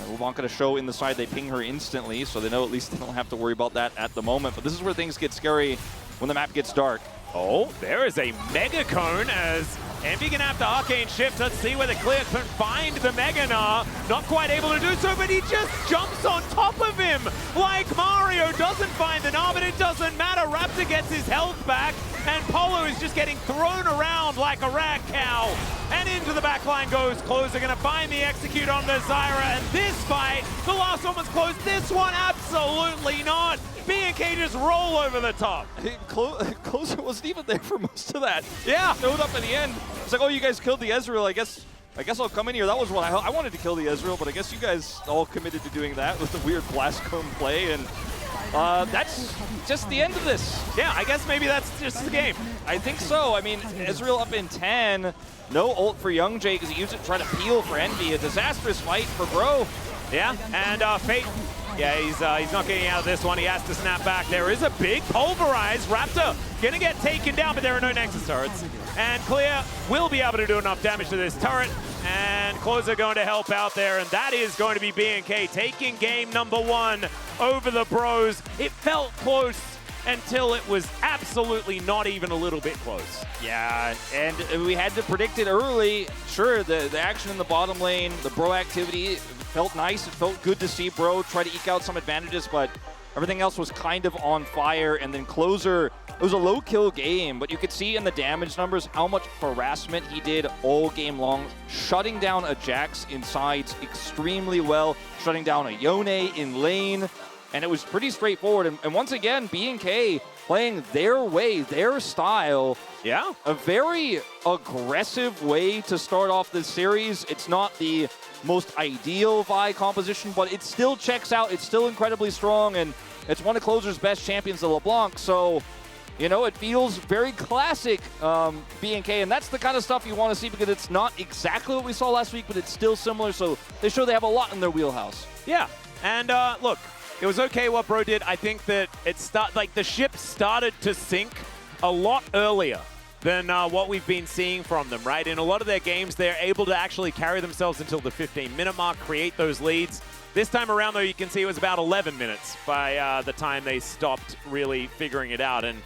LeBlanc going to show in the side. They ping her instantly, so they know at least they don't have to worry about that at the moment. But this is where things get scary when the map gets dark. Oh, there is a Mega Cone as Envy gonna have to arcane shift. Let's see whether Clear can find the Mega Gnar. Not quite able to do so, but he just jumps on top of him like Mario. Doesn't find the Gnar, but it doesn't matter. Raptor gets his health back, and Polo is just getting thrown around like a rag cow. And into the back line goes Closer, gonna find the execute on the Zyra. And this fight, the last one was close. This one, absolutely not. BNK just roll over the top. Closer wasn't even there for most of that. Yeah. Showed up at the end. It's like, oh, you guys killed the Ezreal. I guess I'll come in here. That was what I wanted to kill the Ezreal, but I guess you guys all committed to doing that with the weird blast cone play, and that's just the end of this. Yeah, I guess maybe that's just the game. I think so. I mean, Ezreal up in 10. No ult for Youngjae because he used it to try to peel for Envy. A disastrous fight for Bro. Yeah, and Fate Yeah, he's not getting out of this one. He has to snap back. There is a big pulverize. Raptor going to get taken down, but there are no Nexus turrets. And Clear will be able to do enough damage to this turret. And Closer going to help out there. And that is going to be BNK taking game number 1 over the Bros. It felt close until it was absolutely not even a little bit close. Yeah, and we had to predict it early. Sure, the action in the bottom lane, the Bro activity felt nice. It felt good to see Bro try to eke out some advantages, but everything else was kind of on fire. And then Closer, it was a low kill game, but you could see in the damage numbers how much harassment he did all game long, shutting down a Jax in sides extremely well, shutting down a Yone in lane. And it was pretty straightforward. And once again, BNK playing their way, their style. Yeah. A very aggressive way to start off this series. It's not the most ideal Vi composition, but it still checks out. It's still incredibly strong, and it's one of Closer's best champions, the LeBlanc. So, you know, it feels very classic BNK, and that's the kind of stuff you want to see because it's not exactly what we saw last week, but it's still similar. So they show they have a lot in their wheelhouse. Yeah. And look, it was okay what Bro did. I think that the ship started to sink a lot earlier than what we've been seeing from them, right? In a lot of their games, they're able to actually carry themselves until the 15-minute mark, create those leads. This time around, though, you can see it was about 11 minutes by the time they stopped really figuring it out. And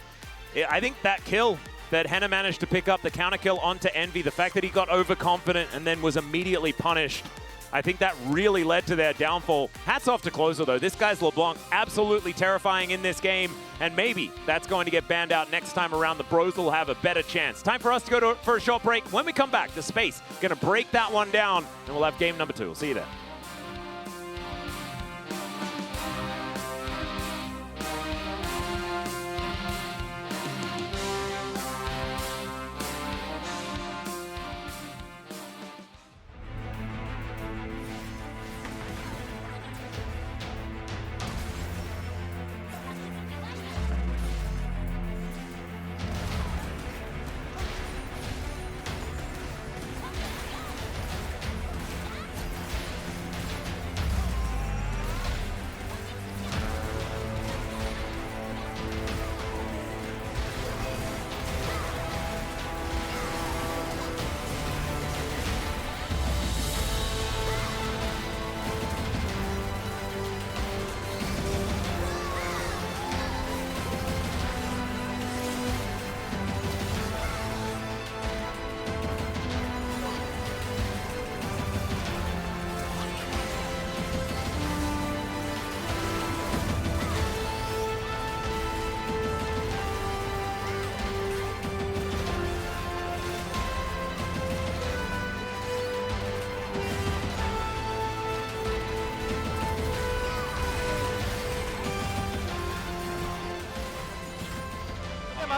I think that kill that Henna managed to pick up, the counter kill onto Envy, the fact that he got overconfident and then was immediately punished, I think that really led to their downfall. Hats off to Closer, though. This guy's LeBlanc, absolutely terrifying in this game, and maybe that's going to get banned out next time around. The Bros will have a better chance. Time for us to go for a short break. When we come back, the Space going to break that one down, and we'll have game number 2. We'll see you there.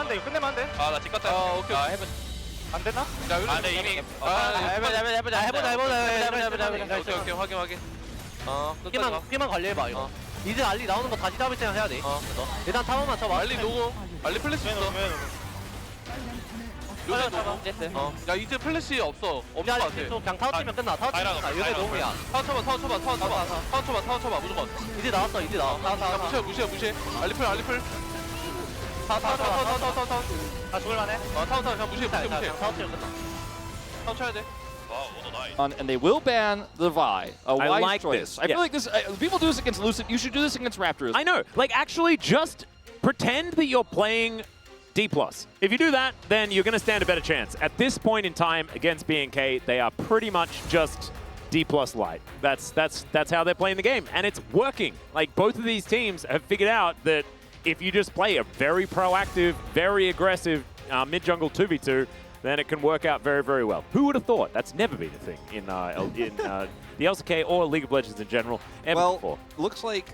이거 끝내면 안 돼? 아, 나 집 갔다. 오케이. 아, 해본. 안 되나? 자, 근데 이미. 해보자. 오케이, 확인. 피만 관리해봐 이거. 이제 알리 나오는 거 다시 잡을 생각 해야 돼. 일단 타워만 쳐봐. 알리 누구? 알리 플래시 있어. 야, 이제 플래시 없어. 없는 거 같아. 그냥 타워 치면 끝나. 타워 치면 끝나. 얘네 너무야. 타워 쳐봐. 무조건. 이제 나왔어. 야, 무시해. 알리플. 타워. 다 죽을만해. 타워, 그냥 무시해. 타워 치면 끝나. 타워 쳐야 돼. And they will ban the Vi. A wise like choice. this. I feel like this. People do this against Lucid. You should do this against Raptors. I know. Like, actually, just pretend that you're playing D+. If you do that, then you're going to stand a better chance. At this point in time, against BNK, they are pretty much just D+ light. That's how they're playing the game, and it's working. Like, both of these teams have figured out that if you just play a very proactive, very aggressive mid-jungle 2v2, then it can work out very, very well. Who would have thought? That's never been a thing in the LCK or League of Legends in general ever before. Looks like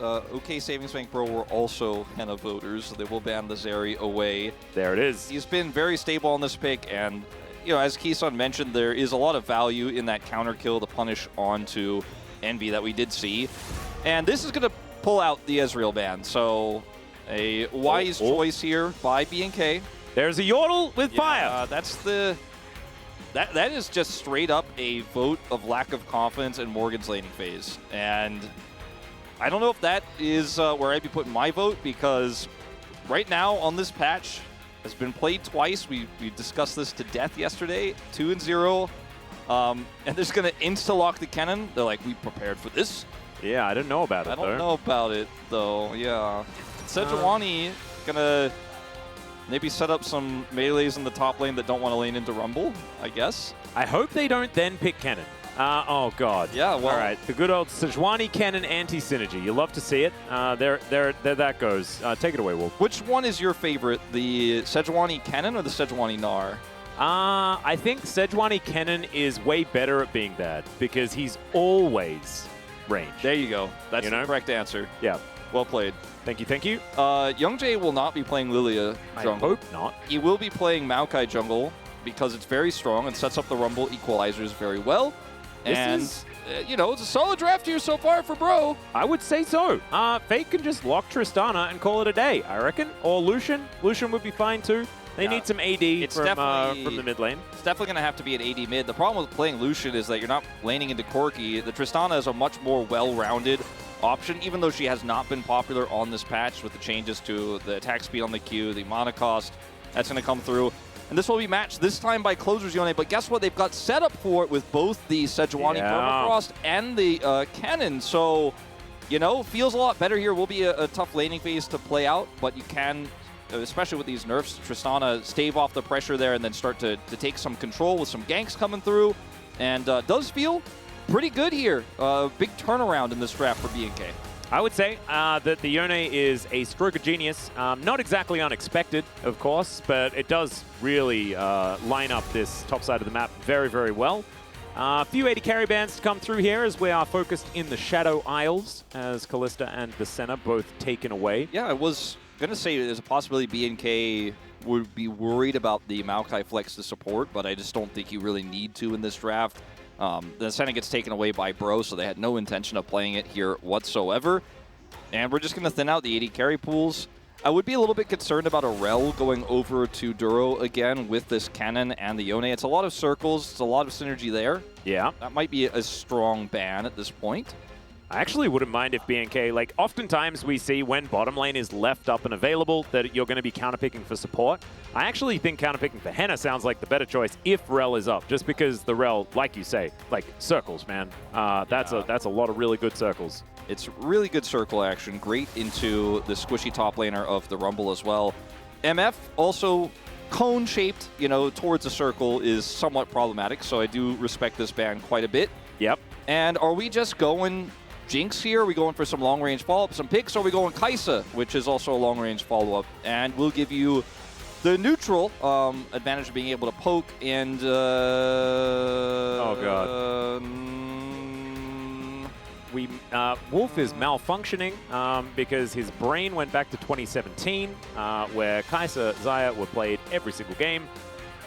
OK Savings Bank Pro were also Henna voters, so they will ban the Zeri away. There it is. He's been very stable on this pick, and you know, as Keeson mentioned, there is a lot of value in that counter kill to punish onto Envy that we did see. And this is going to pull out the Ezreal ban, so a wise choice here by BNK. There's a Yordle with fire. That's the... That is just straight up a vote of lack of confidence in Morgan's laning phase. And I don't know if that is where I'd be putting my vote, because right now on this patch has been played twice. We discussed this to death yesterday. 2-0. And they're just going to insta-lock the cannon. They're like, we prepared for this. Yeah, I didn't know about it, I don't know about it, though. Yeah. Sejuani going to maybe set up some melees in the top lane that don't want to lane into Rumble, I guess. I hope they don't then pick Cannon. Oh, God. Yeah, well. All right, the good old Sejuani Cannon anti-synergy. You love to see it. There that goes. Take it away, Wolf. Which one is your favorite, the Sejuani Cannon or the Sejuani Gnar? I think Sejuani Cannon is way better at being bad because he's always range. There you go. That's the correct answer. Yeah. Well played. Thank you, thank you. Youngjae will not be playing Lilia jungle. I hope not. He will be playing Maokai jungle because it's very strong and sets up the Rumble equalizers very well. You know, it's a solid draft here so far for Bro. I would say so. Fate can just lock Tristana and call it a day, I reckon. Or Lucian. Lucian would be fine too. They need some AD from the mid lane. It's definitely going to have to be an AD mid. The problem with playing Lucian is that you're not laning into Corki. The Tristana is a much more well-rounded option, even though she has not been popular on this patch with the changes to the attack speed on the Q, the mana cost. That's going to come through. And this will be matched this time by Closers Yone, but guess what? They've got set up for it with both the Sejuani Permafrost and the Cannon. So, you know, feels a lot better here. Will be a tough laning phase to play out, but you can, especially with these nerfs, Tristana stave off the pressure there and then start to take some control with some ganks coming through. And does feel pretty good here. Big turnaround in this draft for BNK. I would say that the Yone is a stroke of genius. Not exactly unexpected, of course, but it does really line up this top side of the map very, very well. A few 80 carry bands to come through here as we are focused in the Shadow Isles as Kalista and Visena both taken away. Yeah, I was going to say there's a possibility BNK would be worried about the Maokai flex to support, but I just don't think you really need to in this draft. The Senna gets taken away by Bro, so they had no intention of playing it here whatsoever. And we're just going to thin out the 80 carry pools. I would be a little bit concerned about Aurel going over to Duro again with this Cannon and the Yone. It's a lot of circles. It's a lot of synergy there. Yeah. That might be a strong ban at this point. I actually wouldn't mind if BNK, like, oftentimes we see when bottom lane is left up and available that you're going to be counterpicking for support. I actually think counterpicking for Henna sounds like the better choice if Rel is up, just because the Rel, like you say, like, circles, man. That's a lot of really good circles. It's really good circle action, great into the squishy top laner of the Rumble as well. MF also cone-shaped, you know, towards a circle is somewhat problematic, so I do respect this ban quite a bit. Yep. And are we just going Jinx here? Are we going for some long-range follow-up, some picks, or are we going Kai'Sa, which is also a long-range follow-up? And we'll give you the neutral advantage of being able to poke and... oh, God. Wolf is malfunctioning because his brain went back to 2017, where Kai'Sa, Xayah were played every single game.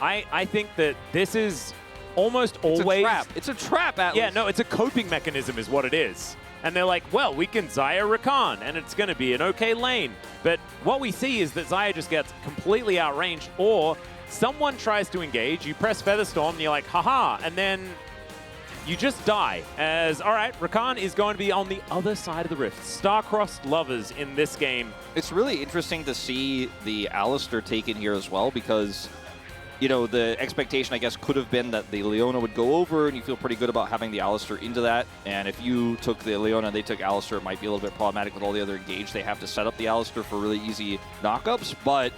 I think that this is almost always... It's a trap, Atlas. Yeah, no, it's a coping mechanism is what it is. And they're like, well, we can Xayah Rakan, and it's going to be an okay lane. But what we see is that Xayah just gets completely outranged, or someone tries to engage, you press Featherstorm, and you're like, haha, and then you just die. As, all right, Rakan is going to be on the other side of the rift. Star-crossed lovers in this game. It's really interesting to see the Alistar taken here as well, because... You know, the expectation, I guess, could have been that the Leona would go over, and you feel pretty good about having the Alistar into that. And if you took the Leona and they took Alistar, it might be a little bit problematic with all the other engage. They have to set up the Alistar for really easy knockups. But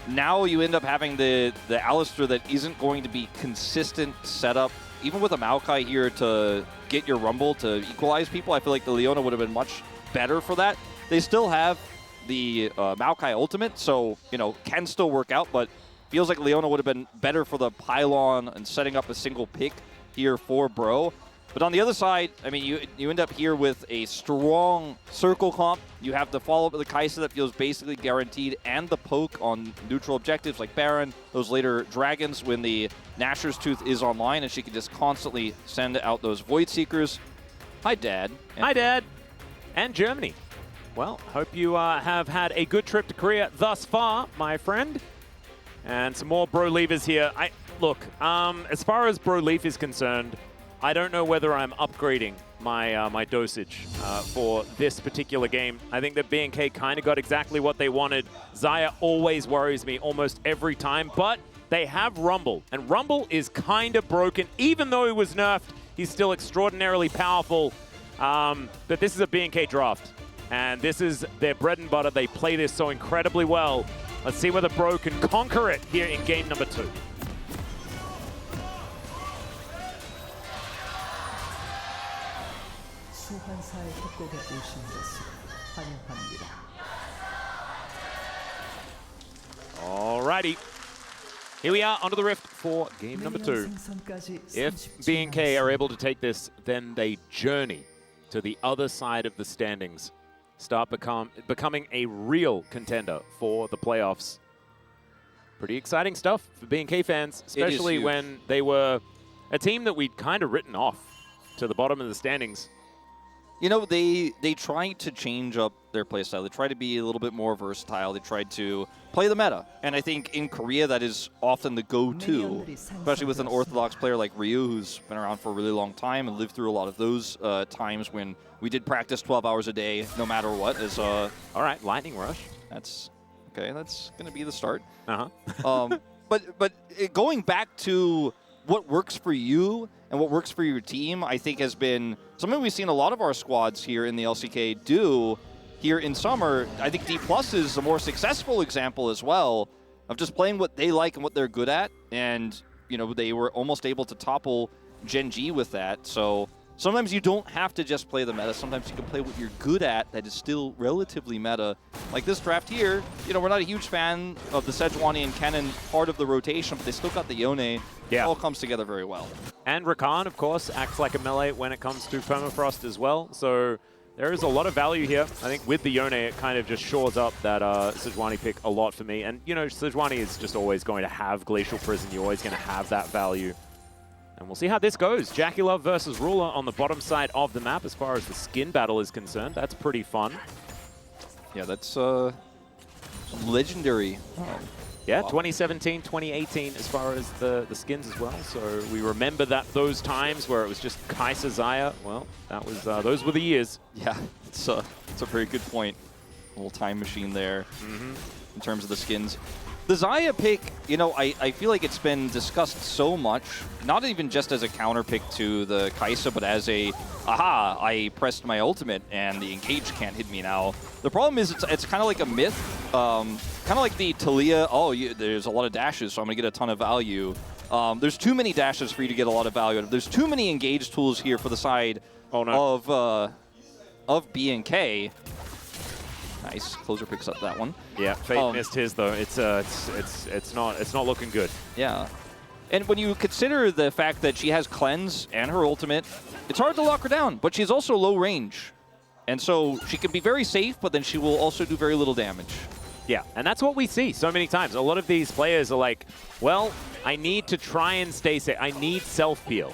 now you end up having the Alistar that isn't going to be consistent setup. Even with a Maokai here to get your Rumble to equalize people, I feel like the Leona would have been much better for that. They still have the Maokai ultimate, so, you know, can still work out, but... Feels like Leona would have been better for the pylon and setting up a single pick here for Bro. But on the other side, I mean, you end up here with a strong circle comp. You have the follow-up of the Kai'Sa that feels basically guaranteed, and the poke on neutral objectives like Baron, those later dragons when the Nashor's Tooth is online, and she can just constantly send out those Void Seekers. Hi, Dad. Hi, Dad. And Germany. Well, hope you have had a good trip to Korea thus far, my friend. And some more Bro Leavers here. Look, as far as Bro Leaf is concerned, I don't know whether I'm upgrading my my dosage for this particular game. I think that B&K kind of got exactly what they wanted. Xayah always worries me almost every time, but they have Rumble, and Rumble is kind of broken. Even though he was nerfed, he's still extraordinarily powerful. But this is a B&K draft, and this is their bread and butter. They play this so incredibly well. Let's see whether Bro can conquer it here in game number 2. 소환사의 협곡에 오신 것을 환영합니다. Alrighty. Here we are onto the rift for game number 2. If B&K are able to take this, then they journey to the other side of the standings. Start becoming a real contender for the playoffs. Pretty exciting stuff for B&K fans, especially when they were a team that we'd kind of written off to the bottom of the standings. You know, they tried to change up their playstyle. They tried to be a little bit more versatile. They tried to play the meta. And I think in Korea, that is often the go-to, especially with an orthodox player like Ryu, who's been around for a really long time and lived through a lot of those times when we did practice 12 hours a day, no matter what. All right, Lightning Rush. That's okay. That's going to be the start. Uh-huh. But going back to what works for you and what works for your team, I think has been something we've seen a lot of our squads here in the LCK do here in summer. I think D+ is a more successful example as well of just playing what they like and what they're good at. And, you know, they were almost able to topple Gen G with that. So sometimes you don't have to just play the meta. Sometimes you can play what you're good at that is still relatively meta. Like this draft here, you know, we're not a huge fan of the Sejuani and Kennen part of the rotation, but they still got the Yone. Yeah. It all comes together very well. And Rakan, of course, acts like a melee when it comes to Permafrost as well. So there is a lot of value here. I think with the Yone, it kind of just shores up that Sejuani pick a lot for me. And, you know, Sejuani is just always going to have Glacial Prison. You're always going to have that value. And we'll see how this goes. Jackie Love versus Ruler on the bottom side of the map as far as the skin battle is concerned. That's pretty fun. Yeah, that's legendary. Yeah, 2017, 2018 as far as the skins as well. So we remember those times where it was just Kai'Sa Xayah. Well, that was those were the years. Yeah, it's a very good point. A little time machine there in terms of the skins. The Xayah pick, you know, I feel like it's been discussed so much, not even just as a counter pick to the Kai'Sa, but as a, aha, I pressed my ultimate and the engage can't hit me now. The problem is it's kind of like a myth, kind of like the Talia, there's a lot of dashes, so I'm going to get a ton of value. There's too many dashes for you to get a lot of value out of. There's too many engage tools here for the side of B&K. Nice, Closer picks up that one. Yeah, Fate missed his though. It's not looking good. Yeah, and when you consider the fact that she has cleanse and her ultimate, it's hard to lock her down. But she's also low range, and so she can be very safe, but then she will also do very little damage. Yeah, and that's what we see so many times. A lot of these players are like, well, I need to try and stay safe. I need self-peel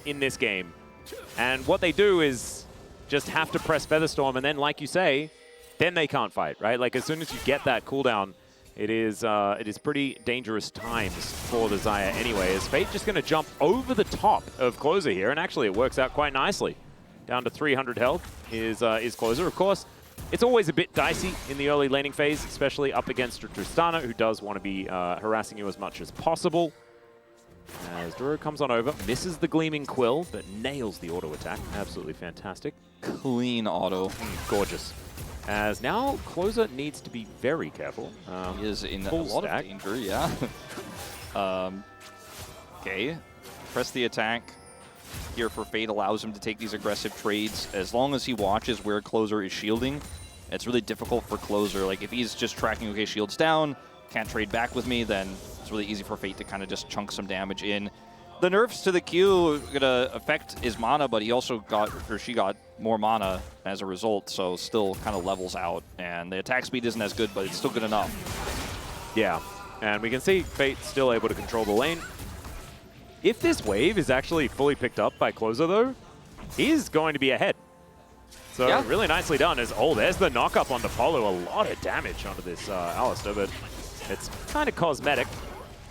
in this game. And what they do is just have to press Featherstorm, and then, like you say, then they can't fight, right? Like, as soon as you get that cooldown, it is pretty dangerous times for the Xayah anyway. Is Fate just going to jump over the top of Closer here? And actually, it works out quite nicely. Down to 300 health is Closer. Of course, it's always a bit dicey in the early laning phase, especially up against Tristana, who does want to be harassing you as much as possible. As Duro comes on over, misses the Gleaming Quill, but nails the auto attack. Absolutely fantastic. Clean auto. Gorgeous. As now, Closer needs to be very careful. He is in a lot of danger, yeah. Okay, press the attack here for Fate allows him to take these aggressive trades. As long as he watches where Closer is shielding, it's really difficult for Closer. Like, if he's just tracking, okay, shield's down, can't trade back with me, then it's really easy for Fate to kind of just chunk some damage in. The nerfs to the Q are going to affect his mana, but he also got, or she got, more mana as a result, so still kind of levels out. And the attack speed isn't as good, but it's still good enough. Yeah, and we can see Fate still able to control the lane. If this wave is actually fully picked up by Closer, though, he's going to be ahead. So yeah, really nicely done. There's the knock-up on the Polo. A lot of damage onto this Alistar, but it's kind of cosmetic.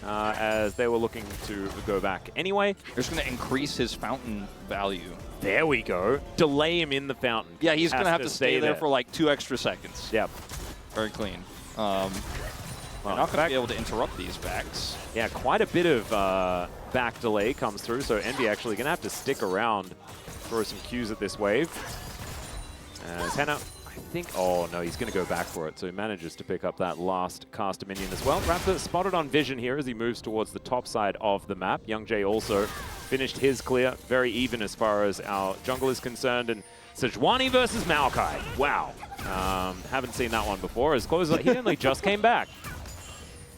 as they were looking to go back anyway. They're just going to increase his fountain value. There we go. Delay him in the fountain. Yeah, he's going to have to stay there for like 2 extra seconds. Yep. Very clean. Well, not going to be able to interrupt these backs. Yeah, quite a bit of back delay comes through, so Envy actually going to have to stick around, throw some Qs at this wave. As Henna, I think, oh no, he's going to go back for it, so he manages to pick up that last caster minion as well. Raptor spotted on vision here as he moves towards the top side of the map. Young Jay also finished his clear, very even as far as our jungle is concerned, and Sejuani versus Maokai. Wow. Haven't seen that one before. As close as he only just came back.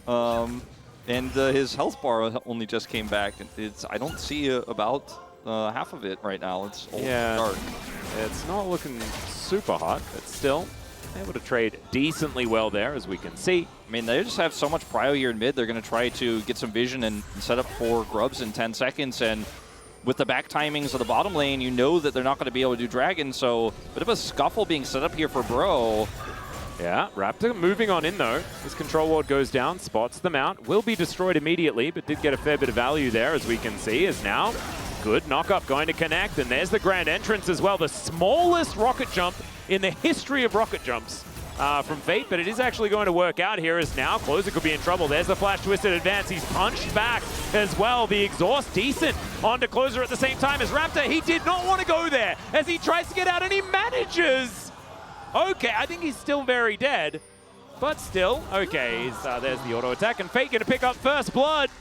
And his health bar only just came back. I don't see about half of it right now. It's all dark. It's not looking super hot, but still able to trade decently well there, as we can see. I mean, they just have so much prio here in mid. They're going to try to get some vision and set up 4 grubs in 10 seconds. And with the back timings of the bottom lane, you know that they're not going to be able to do Dragon. So a bit of a scuffle being set up here for Bro. Yeah, Raptor moving on in though. His control ward goes down, spots the mount, will be destroyed immediately, but did get a fair bit of value there, as we can see, is now good knock-up going to connect, and there's the grand entrance as well. The smallest rocket jump in the history of rocket jumps from Fate, but it is actually going to work out here as now Closer could be in trouble. There's the flash twisted advance. He's punched back as well. The exhaust decent onto Closer at the same time as Raptor. He did not want to go there as he tries to get out, and he manages. Okay, I think he's still very dead, but still, okay, there's the auto attack, and Fate gonna pick up first blood.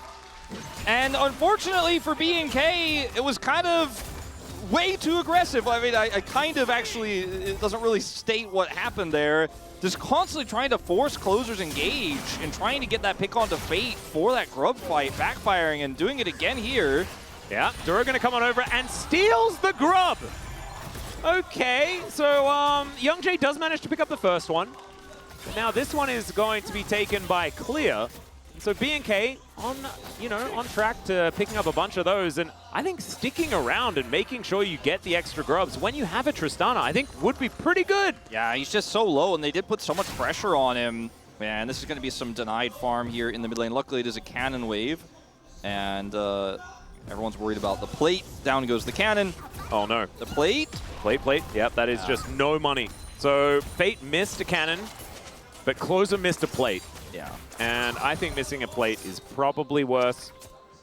And unfortunately for BNK, it was kind of way too aggressive. I mean, I kind of actually, it doesn't really state what happened there. Just constantly trying to force Closer's engage and trying to get that pick onto Fate for that grub fight, backfiring and doing it again here. Yeah, Duro gonna come on over and steals the grub. Okay, so Young Jay does manage to pick up the first one. But now this one is going to be taken by Clear. So BNK on track to picking up a bunch of those, and I think sticking around and making sure you get the extra grubs when you have a Tristana, I think would be pretty good. Yeah, he's just so low, and they did put so much pressure on him. Man, this is going to be some denied farm here in the mid lane. Luckily, it is a cannon wave, and everyone's worried about the plate. Down goes the cannon. Oh no. The plate? Plate. Yep, that is just no money. So Fate missed a cannon, but Closer missed a plate. Yeah. And I think missing a plate is probably worse.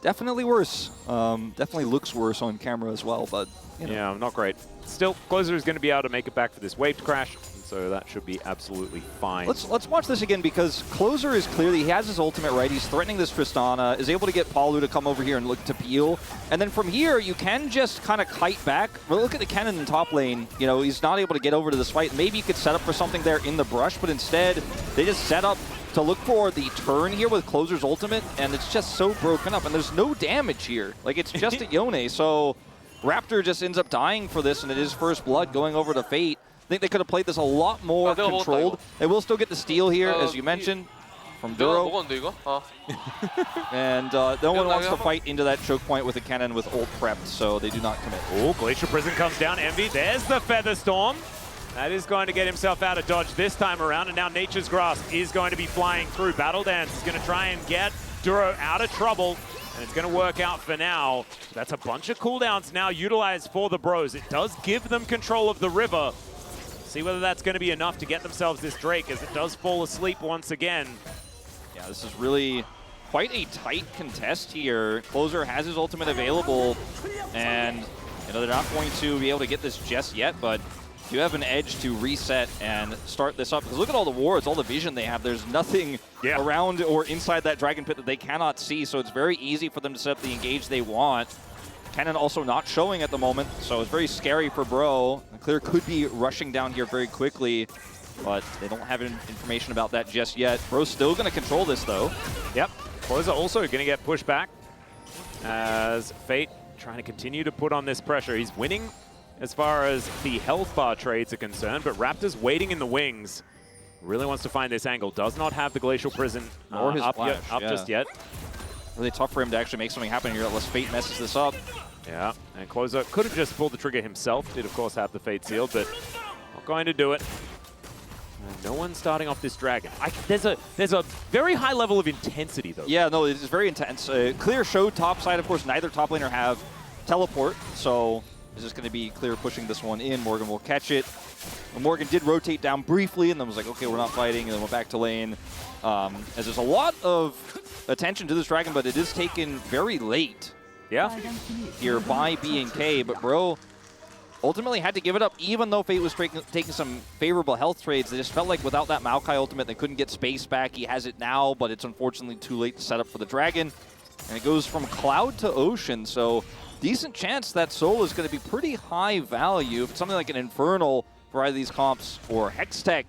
Definitely worse. Definitely looks worse on camera as well, but you know. Yeah, not great. Still, Closer is going to be able to make it back for this wave crash, so that should be absolutely fine. Let's watch this again, because Closer is clearly, he has his ultimate right. He's threatening this Tristana, is able to get Palu to come over here and look to peel. And then from here, you can just kind of kite back. Well, look at the cannon in top lane. You know, he's not able to get over to this fight. Maybe you could set up for something there in the brush, but instead, they just set up to look for the turn here with Closer's ultimate, and it's just so broken up. And there's no damage here. Like, it's just at Yone, so Raptor just ends up dying for this, and it is first blood going over to Fate. I think they could have played this a lot more controlled. They will still get the steal here, as you mentioned, from Duro. And no one wants to fight into that choke point with a cannon with ult prepped, so they do not commit. Oh, Glacial Prison comes down. Envy, there's the Feather Storm. That is going to get himself out of dodge this time around, and now Nature's Grasp is going to be flying through. Battle Dance is going to try and get Duro out of trouble, and it's going to work out for now. That's a bunch of cooldowns now utilized for the Bros. It does give them control of the river. See whether that's going to be enough to get themselves this Drake, as it does fall asleep once again. Yeah, this is really quite a tight contest here. Closer has his ultimate available, and you know they're not going to be able to get this just yet, but you have an edge to reset and start this up. Because look at all the wards, all the vision they have. There's nothing around or inside that Dragon Pit that they cannot see, so it's very easy for them to set up the engage they want. Cannon also not showing at the moment, so it's very scary for Bro. Clear could be rushing down here very quickly, but they don't have information about that just yet. Bro's still going to control this, though. Yep. Closer also going to get pushed back as Fate trying to continue to put on this pressure. He's winning as far as the health bar trades are concerned, but Raptor's waiting in the wings. Really wants to find this angle. Does not have the Glacial Prison or his up flash, just yet. Really tough for him to actually make something happen here unless Fate messes this up. Yeah, and Closer could have just pulled the trigger himself. Did, of course, have the Fate Seal, but not going to do it. No one's starting off this dragon. There's a very high level of intensity, though. Yeah, no, it's very intense. Clear showed top side. Of course, neither top laner have teleport, so it's just going to be Clear pushing this one in. Morgan will catch it. And Morgan did rotate down briefly, and then was like, okay, we're not fighting, and then went back to lane. As there's a lot of attention to this dragon, but it is taken very late. Yeah. Here by B&K, but bro ultimately had to give it up, even though Fate was taking some favorable health trades. They just felt like without that Maokai ultimate, they couldn't get space back. He has it now, but it's unfortunately too late to set up for the dragon. And it goes from Cloud to Ocean, so decent chance that Soul is going to be pretty high value. If it's something like an Infernal for either of these comps or Hextech,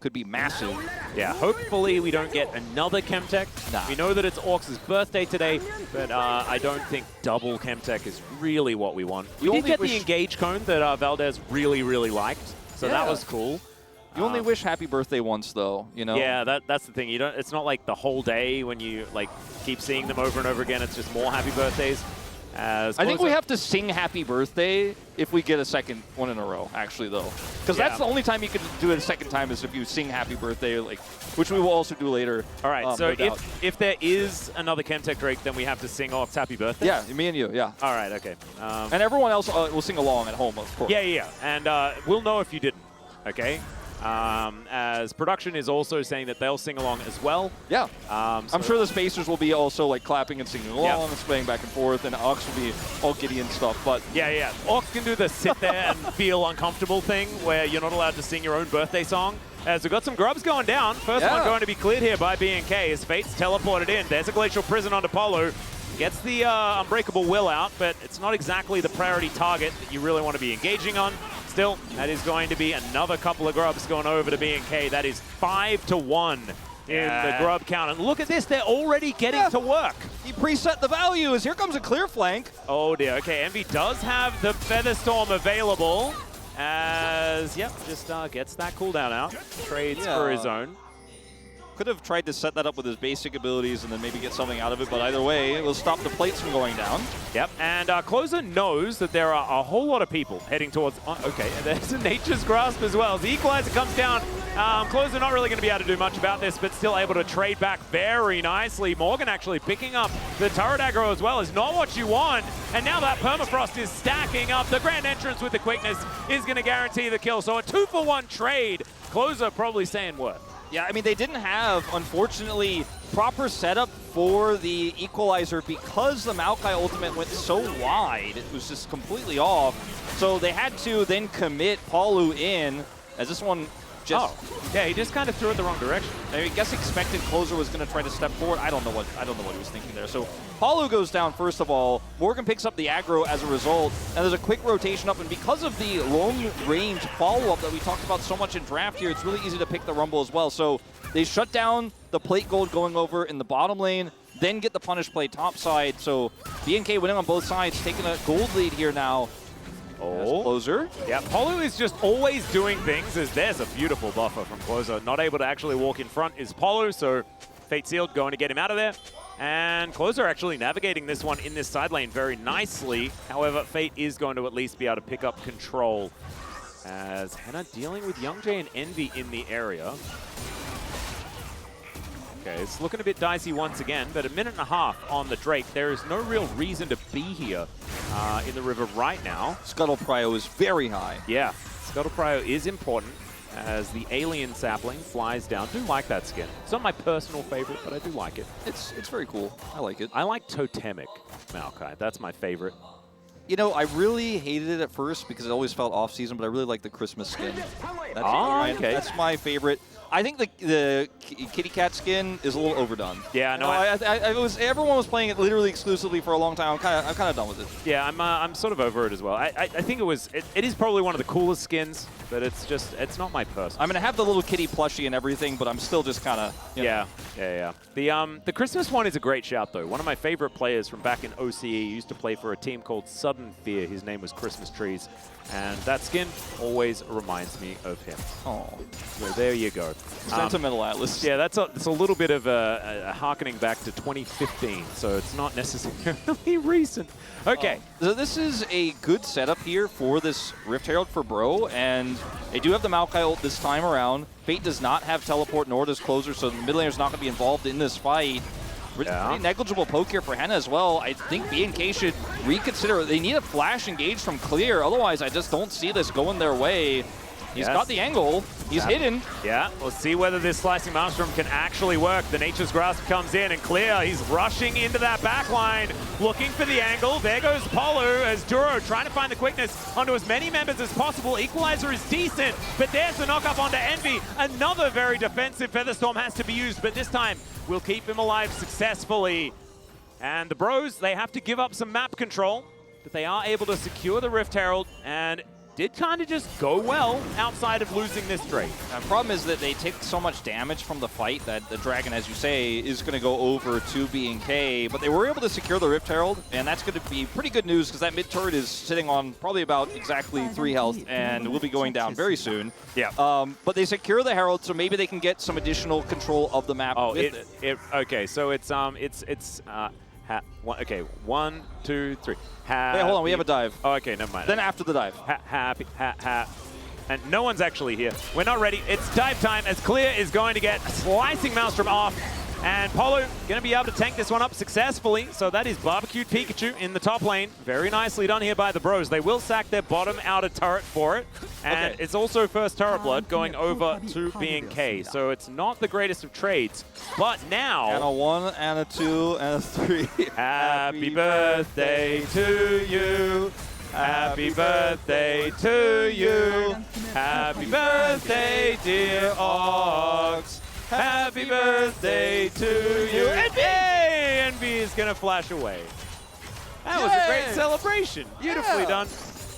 could be massive. Yeah, hopefully we don't get another Chemtech. Nah. We know that it's Orcs' birthday today, but I don't think double Chemtech is really what we want. We did get the Engage cone that Valdez really, really liked, so that was cool. You only wish happy birthday once, though, you know? Yeah, that's the thing. You don't. It's not like the whole day when you like keep seeing them over and over again. It's just more happy birthdays. I think we have to sing happy birthday if we get a second one in a row, actually, though. Because that's the only time you can do it a second time is if you sing happy birthday, like, which we will also do later. All right, so no if there is another Chemtech Drake, then we have to sing Orcs happy birthday? Yeah, me and you, yeah. All right, okay. And everyone else will sing along at home, of course. Yeah. And we'll know if you didn't, okay? As production is also saying that they'll sing along as well. Yeah. So I'm sure the spacers will be also like clapping and singing along and swaying back and forth, and Ox will be all giddy and stuff. But yeah. Orcs can do the sit there and feel uncomfortable thing where you're not allowed to sing your own birthday song. As we've got some grubs going down. First one going to be cleared here by B&K as Fate's teleported in. There's a Glacial Prison onto Polo. Gets the Unbreakable Will out, but it's not exactly the priority target that you really want to be engaging on. Still, that is going to be another couple of grubs going over to B&K. That is 5-1 in the grub count. And look at this, they're already getting to work. He preset the values. Here comes a clear flank. Oh dear, okay, Envy does have the Featherstorm available as, just gets that cooldown out. Trades for his own. Could have tried to set that up with his basic abilities and then maybe get something out of it, but either way, it will stop the plates from going down. Yep, and Closer knows that there are a whole lot of people heading towards... okay, and there's a Nature's Grasp as well. As the Equalizer comes down, Closer not really going to be able to do much about this, but still able to trade back very nicely. Morgan actually picking up the turret aggro as well is not what you want. And now that Permafrost is stacking up. The Grand Entrance with the quickness is going to guarantee the kill. So a 2-for-1 trade. Closer probably saying worth. Yeah, I mean, they didn't have, unfortunately, proper setup for the Equalizer because the Maokai ultimate went so wide. It was just completely off. So they had to then commit Palu in, as this one just... yeah, he just kind of threw it the wrong direction. I guess expected Closer was going to try to step forward. I don't know what he was thinking there. So Palu goes down first of all. Morgan picks up the aggro as a result, and there's a quick rotation up. And because of the long-range follow-up that we talked about so much in draft here, it's really easy to pick the Rumble as well. So they shut down the plate gold going over in the bottom lane, then get the punish play top side. So B&K winning on both sides, taking a gold lead here now. Closer. Yeah, Polu is just always doing things. As there's a beautiful buffer from Closer. Not able to actually walk in front is Polu, so Fate Sealed going to get him out of there. And Closer actually navigating this one in this side lane very nicely. However, Fate is going to at least be able to pick up control as Henna dealing with Young Jay and Envy in the area. Okay, it's looking a bit dicey once again, but a minute and a half on the Drake. There is no real reason to be here in the river right now. Scuttle Prio is very high. Yeah, Scuttle Prio is important as the alien sapling flies down. Do like that skin. It's not my personal favorite, but I do like it. It's very cool. I like it. I like Totemic Maokai. That's my favorite. You know, I really hated it at first because it always felt off-season, but I really like the Christmas skin. That's my favorite. I think the kitty cat skin is a little overdone. Yeah, no, everyone was playing it literally exclusively for a long time. I'm kind of done with it. Yeah, I'm sort of over it as well. I think it is probably one of the coolest skins, but it's not my personal. I'm gonna have the little kitty plushie and everything, but I'm still just kind of yeah. The Christmas one is a great shout though. One of my favorite players from back in OCE used to play for a team called Sudden Fear. His name was Christmas Trees, and that skin always reminds me of him. Oh, so there you go. Sentimental Atlas. Yeah, it's a little bit of a harkening back to 2015, so it's not necessarily recent. Okay. So this is a good setup here for this Rift Herald for Bro, and they do have the Maokai ult this time around. Fate does not have teleport, nor does Closer, so the mid laner's not going to be involved in this fight. Pretty negligible poke here for Henna as well. I think BNK should reconsider. They need a flash engage from Clear, otherwise I just don't see this going their way. He's got the angle. He's hidden. Yeah, we'll see whether this Slicing Maelstrom can actually work. The Nature's Grasp comes in, and Clear, he's rushing into that back line, looking for the angle. There goes Polu as Duro trying to find the quickness onto as many members as possible. Equalizer is decent, but there's the knock-up onto Envy. Another very defensive Featherstorm has to be used, but this time we'll keep him alive successfully. And the Bros, they have to give up some map control, but they are able to secure the Rift Herald, and did kind of just go well outside of losing this trade. The problem is that they take so much damage from the fight that the Dragon, as you say, is going to go over to BNK, but they were able to secure the Rift Herald, and that's going to be pretty good news because that mid turret is sitting on probably about exactly 3 health and will be going down very soon. Yeah. But they secure the Herald, so maybe they can get some additional control of the map with it. Okay, so it's okay, 1, 2, 3. Wait, hold on, we have a dive. Oh, okay, never mind. Then after the dive. And no one's actually here. We're not ready. It's dive time as Clear is going to get Slicing Maelstrom off. And Polu going to be able to tank this one up successfully. So that is Barbecued Pikachu in the top lane. Very nicely done here by the Bros. They will sack their bottom outer turret for it. And it's also first turret blood going over to BNK. So it's not the greatest of trades. But now... And a 1, and a 2, and a 3. Happy birthday to you. Happy birthday to you. Happy birthday, dear Ox. Happy birthday to you. Envy! Envy is going to flash away. That was a great celebration. Beautifully done.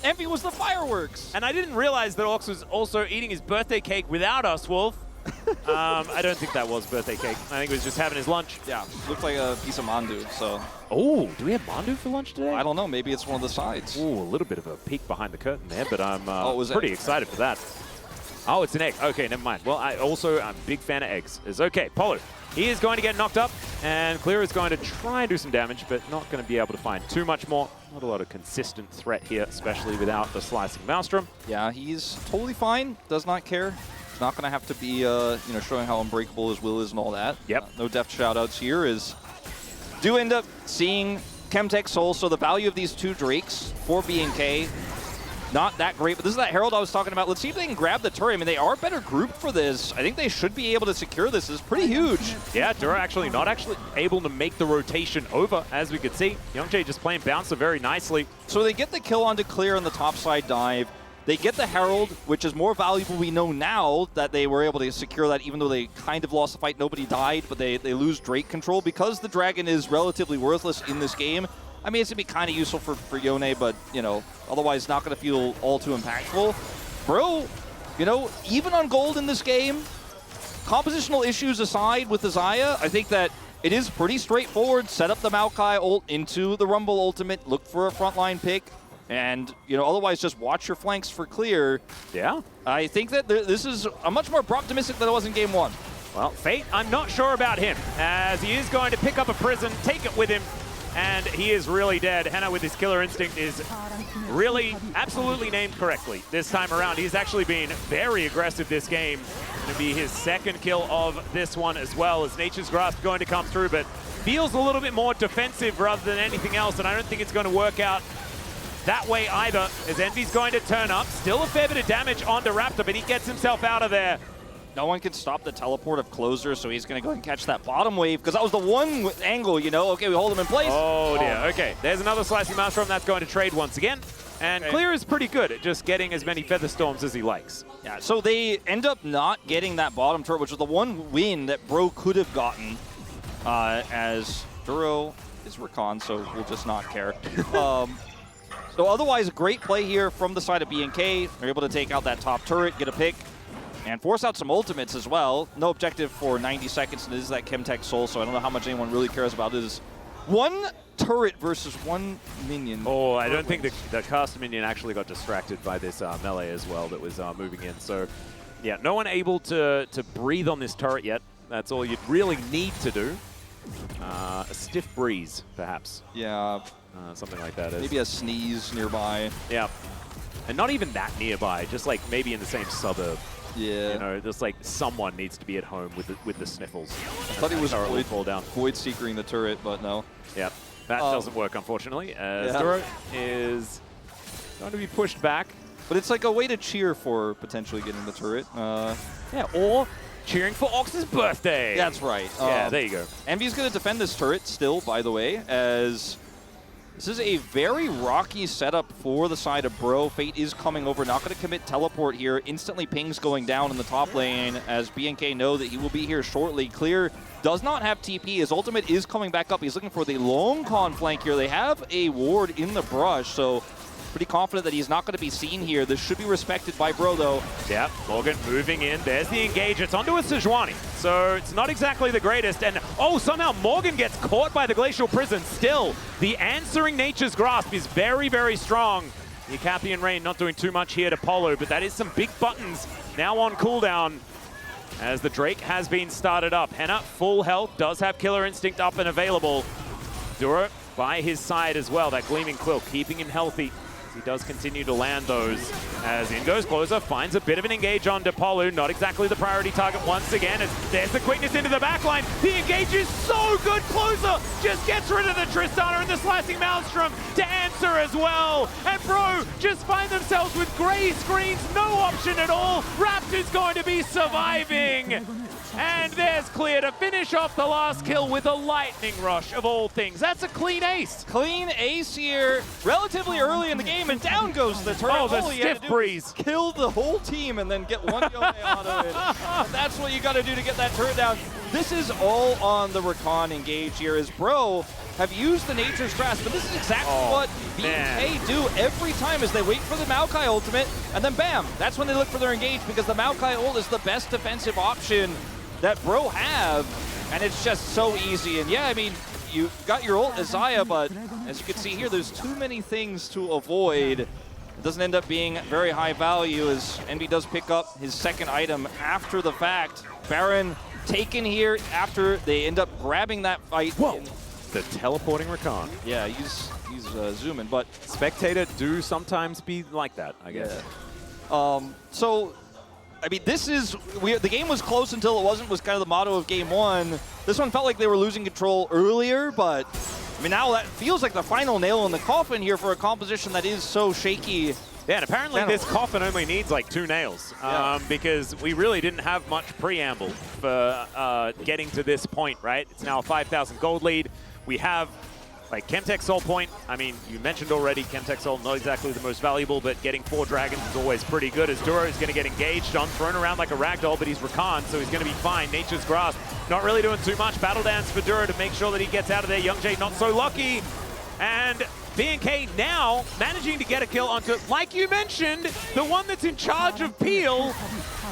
Envy was the fireworks. And I didn't realize that Ox was also eating his birthday cake without us, Wolf. I don't think that was birthday cake. I think he was just having his lunch. Yeah, looked like a piece of mandu, so. Oh, do we have mandu for lunch today? I don't know, maybe it's one of the sides. Ooh, a little bit of a peek behind the curtain there, but I'm pretty egg. excited for that. Oh, it's an egg. Okay, never mind. Well, I'm a big fan of eggs. It's okay. Polu, he is going to get knocked up, and Clear is going to try and do some damage, but not going to be able to find too much more. Not a lot of consistent threat here, especially without the Slicing Maelstrom. Yeah, he's totally fine. Does not care. He's not going to have to be, showing how unbreakable his will is and all that. Yep. No deft shoutouts here is... Do end up seeing Chemtech Soul, so the value of these 2 Drakes for BNK, not that great, but this is that Herald I was talking about. Let's see if they can grab the turret. I mean, they are better grouped for this. I think they should be able to secure this. It's pretty huge. Yeah, Dura not actually able to make the rotation over, as we could see. Youngjae just playing Bouncer very nicely. So they get the kill onto Clear on the top side dive. They get the Herald, which is more valuable. We know now that they were able to secure that, even though they kind of lost the fight. Nobody died, but they lose Drake control. Because the Dragon is relatively worthless in this game, I mean, it's going to be kind of useful for Yone, but, otherwise not going to feel all too impactful. Bro, even on gold in this game, compositional issues aside with the Xayah, I think that it is pretty straightforward. Set up the Maokai ult into the Rumble ultimate, look for a frontline pick, and, otherwise just watch your flanks for Clear. Yeah. I think that this is a much more optimistic than it was in game 1. Well, Fate, I'm not sure about him, as he is going to pick up a prison, take it with him, and he is really dead. Henna with his killer instinct is really absolutely named correctly this time around. He's actually been very aggressive this game. Going to be his 2nd kill of this one as well, as Nature's Grasp going to come through, but feels a little bit more defensive rather than anything else, and I don't think it's going to work out that way either, as Envy's going to turn up. Still a fair bit of damage onto Raptor, but he gets himself out of there. No one can stop the teleport of Closer, so he's going to go and catch that bottom wave, because that was the one angle, Okay, we hold him in place. Oh, dear. Okay, there's another Slicing Maelstrom that's going to trade once again. And Clear is pretty good at just getting as many Featherstorms as he likes. Yeah, so they end up not getting that bottom turret, which was the one win that Bro could have gotten, as Duro is Recon, so we'll just not care. So otherwise, a great play here from the side of BNK. They're able to take out that top turret, get a pick, and force out some ultimates as well. No objective for 90 seconds, and this is that Chemtech Soul, so I don't know how much anyone really cares about it. Is 1 turret versus 1 minion. Oh, I don't think the cast minion actually got distracted by this melee as well that was moving in. So Yeah, no one able to breathe on this turret yet. That's all you'd really need to do. A stiff breeze, perhaps. Yeah. Something like that. Maybe a sneeze nearby. Yeah. And not even that nearby, just like maybe in the same suburb. Yeah. You know, just like someone needs to be at home with the sniffles. I thought he was void seekering the turret, but no. Yeah, that doesn't work, unfortunately, as Duro is going to be pushed back. But it's like a way to cheer for potentially getting the turret. Yeah, or cheering for Ox's birthday. That's right. Yeah, there you go. Envy's going to defend this turret still, by the way, as this is a very rocky setup for the side of Bro. Fate is coming over, not going to commit teleport here. Instantly pings going down in the top lane as BNK know that he will be here shortly. Clear does not have TP. His ultimate is coming back up. He's looking for the long con flank here. They have a ward in the brush, so pretty confident that he's not going to be seen here. This should be respected by Bro, though. Yeah, Morgan moving in. There's the engage. It's onto a Sejuani, so it's not exactly the greatest. And, oh, somehow Morgan gets caught by the Glacial Prison. Still, the answering Nature's Grasp is very, very strong. The Acathian Rain not doing too much here to Polo, but that is some big buttons now on cooldown as the Drake has been started up. Henna, full health, does have Killer Instinct up and available. Duro by his side as well. That Gleaming Quill keeping him healthy. He does continue to land those as in goes Closer, finds a bit of an engage on Depolu. Not exactly the priority target once again as there's the quickness into the backline. The engage is so good. Closer just gets rid of the Tristana and the Slicing Maelstrom to answer as well. And Bro just find themselves with gray screens, no option at all. Raptor's going to be surviving. And there's Clear to finish off the last kill with a lightning rush of all things. That's a clean ace. Clean ace here, relatively early in the game, and down goes the turret. Oh, the stiff breeze. Kill the whole team and then get one Yone out of it. And that's what you got to do to get that turret down. This is all on the Rakan engage here as Bro have used the Nature's Grasp, but this is exactly what BK do every time as they wait for the Maokai ultimate, and then bam, that's when they look for their engage because the Maokai ult is the best defensive option that Bro have, and it's just so easy. And yeah, I mean, you got your ult, Isaiah, but as you can see here, there's too many things to avoid. It doesn't end up being very high value as Envy does pick up his second item after the fact. Baron taken here after they end up grabbing that fight. Whoa, the teleporting Rakan. Yeah, he's zooming, but Spectator do sometimes be like that, I guess. Yeah. So, I mean, this is the game was close until it wasn't, was kind of the motto of game one. This one felt like they were losing control earlier, but I mean, now that feels like the final nail in the coffin here for a composition that is so shaky. Yeah, and apparently this coffin only needs like 2 nails because we really didn't have much preamble for getting to this point, right? It's now a 5,000 gold lead. We have like Chemtech Soul Point. I mean, you mentioned already Chemtech Soul, not exactly the most valuable, but getting 4 dragons is always pretty good as Duro is going to get engaged on, thrown around like a ragdoll, but he's Rakan, so he's going to be fine. Nature's Grasp, not really doing too much. Battle Dance for Duro to make sure that he gets out of there. Youngjae not so lucky. And BNK now managing to get a kill onto, like you mentioned, the one that's in charge of Peel.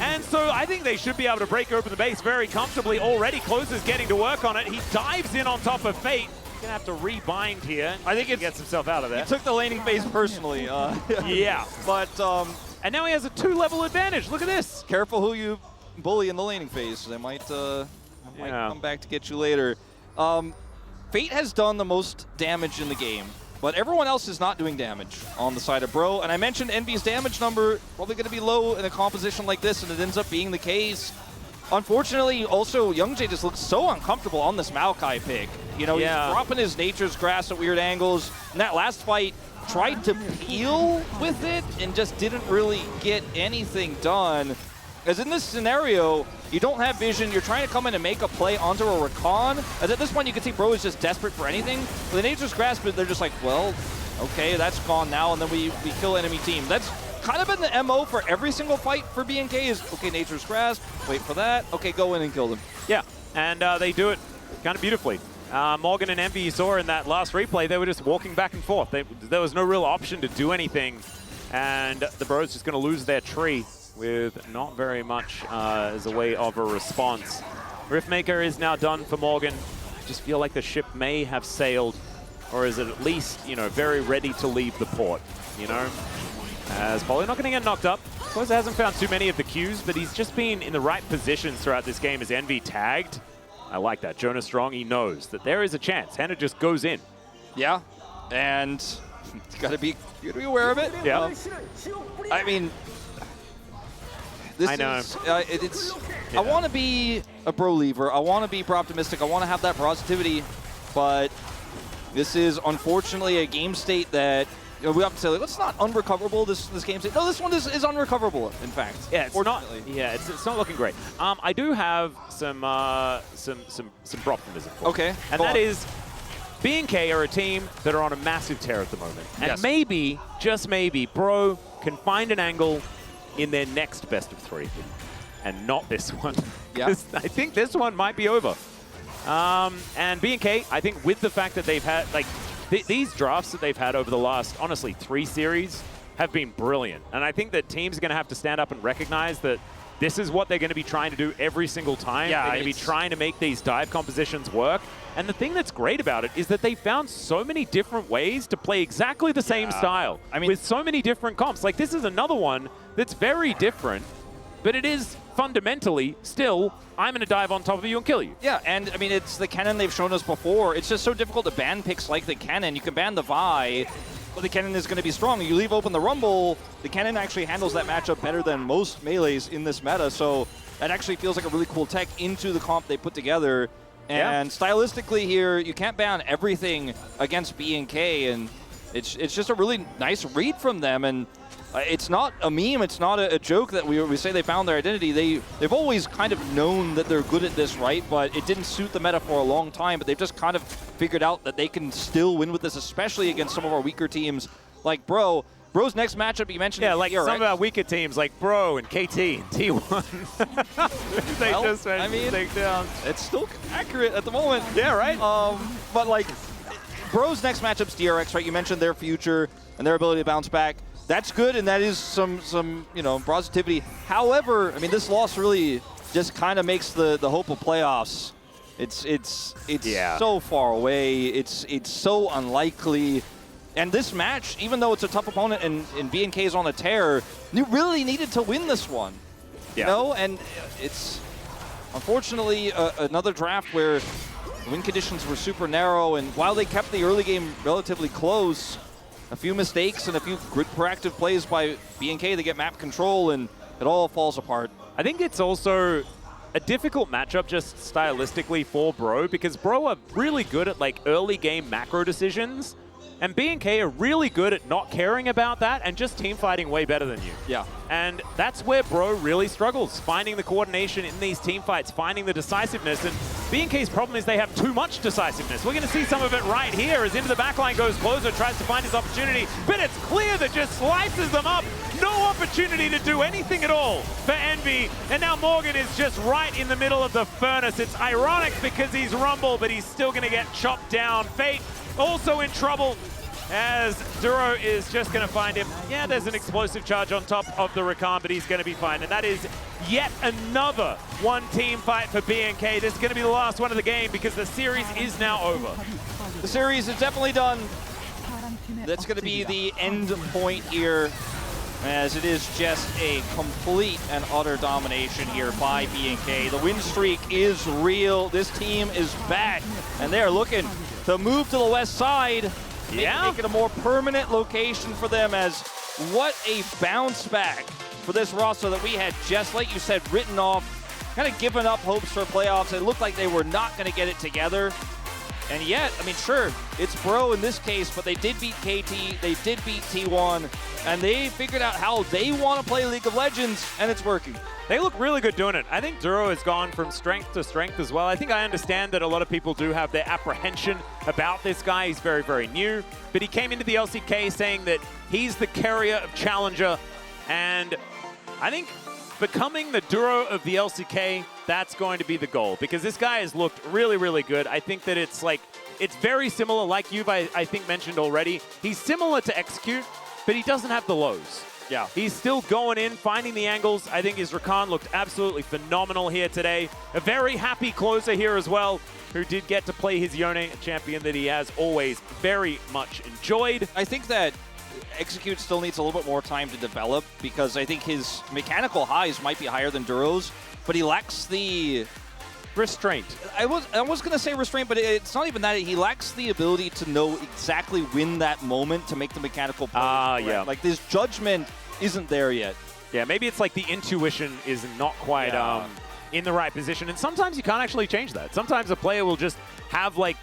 And so I think they should be able to break open the base very comfortably already. Closer's getting to work on it. He dives in on top of Fate. Gonna have to rebind here. I think he gets himself out of there. He took the laning phase personally. Yeah. But, and now he has a 2-level advantage. Look at this. Careful who you bully in the laning phase. They might come back to get you later. Fate has done the most damage in the game, but everyone else is not doing damage on the side of Bro. And I mentioned Envy's damage number probably going to be low in a composition like this, and it ends up being the case. Unfortunately, also, Youngjae just looks so uncomfortable on this Maokai pick. You know, he's dropping his Nature's Grasp at weird angles. In that last fight, tried to peel with it and just didn't really get anything done. As in this scenario, you don't have vision, you're trying to come in and make a play onto a Rakan. As at this point, you can see Bro is just desperate for anything. With the Nature's Grasp, they're just like, well, okay, that's gone now, and then we kill enemy team. That's kind of been the MO for every single fight for BNK is, okay, Nature's Grasp, wait for that, okay, go in and kill them. Yeah, and they do it kind of beautifully. Morgan and Envy, you saw in that last replay, they were just walking back and forth. There was no real option to do anything, and the Bros just going to lose their tree with not very much as a way of a response. Riftmaker is now done for Morgan. I just feel like the ship may have sailed, or is it at least, you know, very ready to leave the port, you know? As Polo not going to get knocked up. Closer hasn't found too many of the cues, but he's just been in the right positions throughout this game as Envy tagged. I like that. Jonah Strong, he knows that there is a chance. Hannah just goes in. Yeah, and you gotta be aware of it. Yeah. I mean, this I know. is, I want to be a bro lever. I want to be bro optimistic. I want to have that positivity, but this is unfortunately a game state that we have to say, like, it's not unrecoverable, this game state. No, this one is unrecoverable, in fact. Yeah, it's not. Yeah, it's not looking great. I do have some optimism for Okay, and that is B&K are a team that are on a massive tear at the moment. And maybe, just maybe, Bro can find an angle in their next best of 3. And not this one. Yeah. I think this one might be over. And B&K, I think with the fact that they've had, like, these drafts that they've had over the last, honestly, 3 series have been brilliant. And I think that teams are going to have to stand up and recognize that this is what they're going to be trying to do every single time. Yeah, they're going to be trying to make these dive compositions work. And the thing that's great about it is that they found so many different ways to play exactly the same style. I mean, with so many different comps. Like, this is another one that's very different, but it is fundamentally still, I'm going to dive on top of you and kill you. Yeah, and I mean, it's the cannon they've shown us before. It's just so difficult to ban picks like the cannon. You can ban the Vi, but the cannon is going to be strong. You leave open the Rumble, the cannon actually handles that matchup better than most melees in this meta. So that actually feels like a really cool tech into the comp they put together. And stylistically here, you can't ban everything against B&K, and it's just a really nice read from them. And it's not a meme, it's not a joke that we say they found their identity. They've always kind of known that they're good at this, right? But it didn't suit the meta for a long time, but they've just kind of figured out that they can still win with this, especially against some of our weaker teams like Bro. Bro's next matchup, you mentioned. Yeah, like here, some of our weaker teams, like Bro and KT and T1. They just went to take down. It's still accurate at the moment. Yeah, right? But like, Bro's next matchup's DRX, right? You mentioned their future and their ability to bounce back. That's good, and that is some positivity. However, I mean, this loss really just kind of makes the hope of playoffs. It's so far away. It's so unlikely. And this match, even though it's a tough opponent and B&K is on a tear, you really needed to win this one. You know, and it's unfortunately another draft where the win conditions were super narrow, and while they kept the early game relatively close, a few mistakes and a few good proactive plays by B&K, they get map control, and it all falls apart. I think it's also a difficult matchup just stylistically for Bro, because Bro are really good at like early game macro decisions, and B&K are really good at not caring about that and just team fighting way better than you. Yeah. And that's where Bro really struggles, finding the coordination in these team fights, finding the decisiveness. And B&K's problem is they have too much decisiveness. We're going to see some of it right here as into the backline goes Closer, tries to find his opportunity, but it's clear that just slices them up. No opportunity to do anything at all for Envy. And now Morgan is just right in the middle of the furnace. It's ironic because he's Rumble, but he's still going to get chopped down. Fate also in trouble as Duro is just going to find him. Yeah, there's an explosive charge on top of the Rakan, but he's going to be fine. And that is yet another one-team fight for B&K. This is going to be the last one of the game because the series is now over. The series is definitely done. That's going to be the end point here, as it is just a complete and utter domination here by B&K. The win streak is real. This team is back, and they're looking to move to the west side. Make it a more permanent location for them, as what a bounce back for this roster that we had, just like you said, written off, kind of given up hopes for playoffs. It looked like they were not going to get it together. And yet, I mean, sure, it's Bro in this case, but they did beat KT, they did beat T1, and they figured out how they want to play League of Legends, and it's working. They look really good doing it. I think Duro has gone from strength to strength as well. I think I understand that a lot of people do have their apprehension about this guy. He's very, very new, but he came into the LCK saying that he's the carrier of Challenger, and I think becoming the Duro of the LCK, that's going to be the goal, because this guy has looked really, really good. I think that it's very similar, like you've, I think, mentioned already. He's similar to Execute, but he doesn't have the lows. Yeah. He's still going in, finding the angles. I think his Rakan looked absolutely phenomenal here today. A very happy Closer here as well, who did get to play his Yone, a champion that he has always very much enjoyed. I think that Execute still needs a little bit more time to develop because I think his mechanical highs might be higher than Duro's, but he lacks the restraint. I was going to say restraint, but it's not even that. He lacks the ability to know exactly when that moment to make the mechanical play. Yeah. Like this judgment isn't there yet. Yeah, maybe it's like the intuition is not quite in the right position, and sometimes you can't actually change that. Sometimes a player will just have like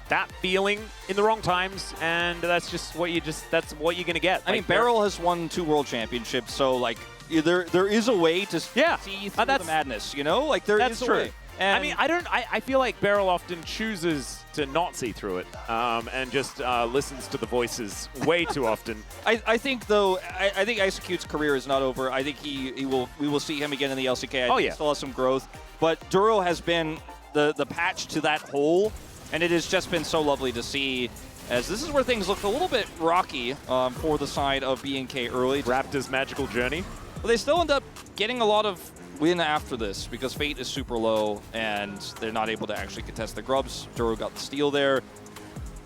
that feeling in the wrong times, and that's just what that's what you're gonna get. I mean, Beryl has won 2 world championships, so like there is a way to see through the madness, you know? Like that's a true. way. And I mean, I feel like Beryl often chooses to not see through it and just listens to the voices way too often. I think though, I think Execute's career is not over. I think we will see him again in the LCK. I think he still has some growth, but Duro has been the patch to that hole. And it has just been so lovely to see, as this is where things looked a little bit rocky for the side of BNK early. Raptor's magical journey. But they still end up getting a lot of win after this because Fate is super low and they're not able to actually contest the grubs. Duro got the steal there.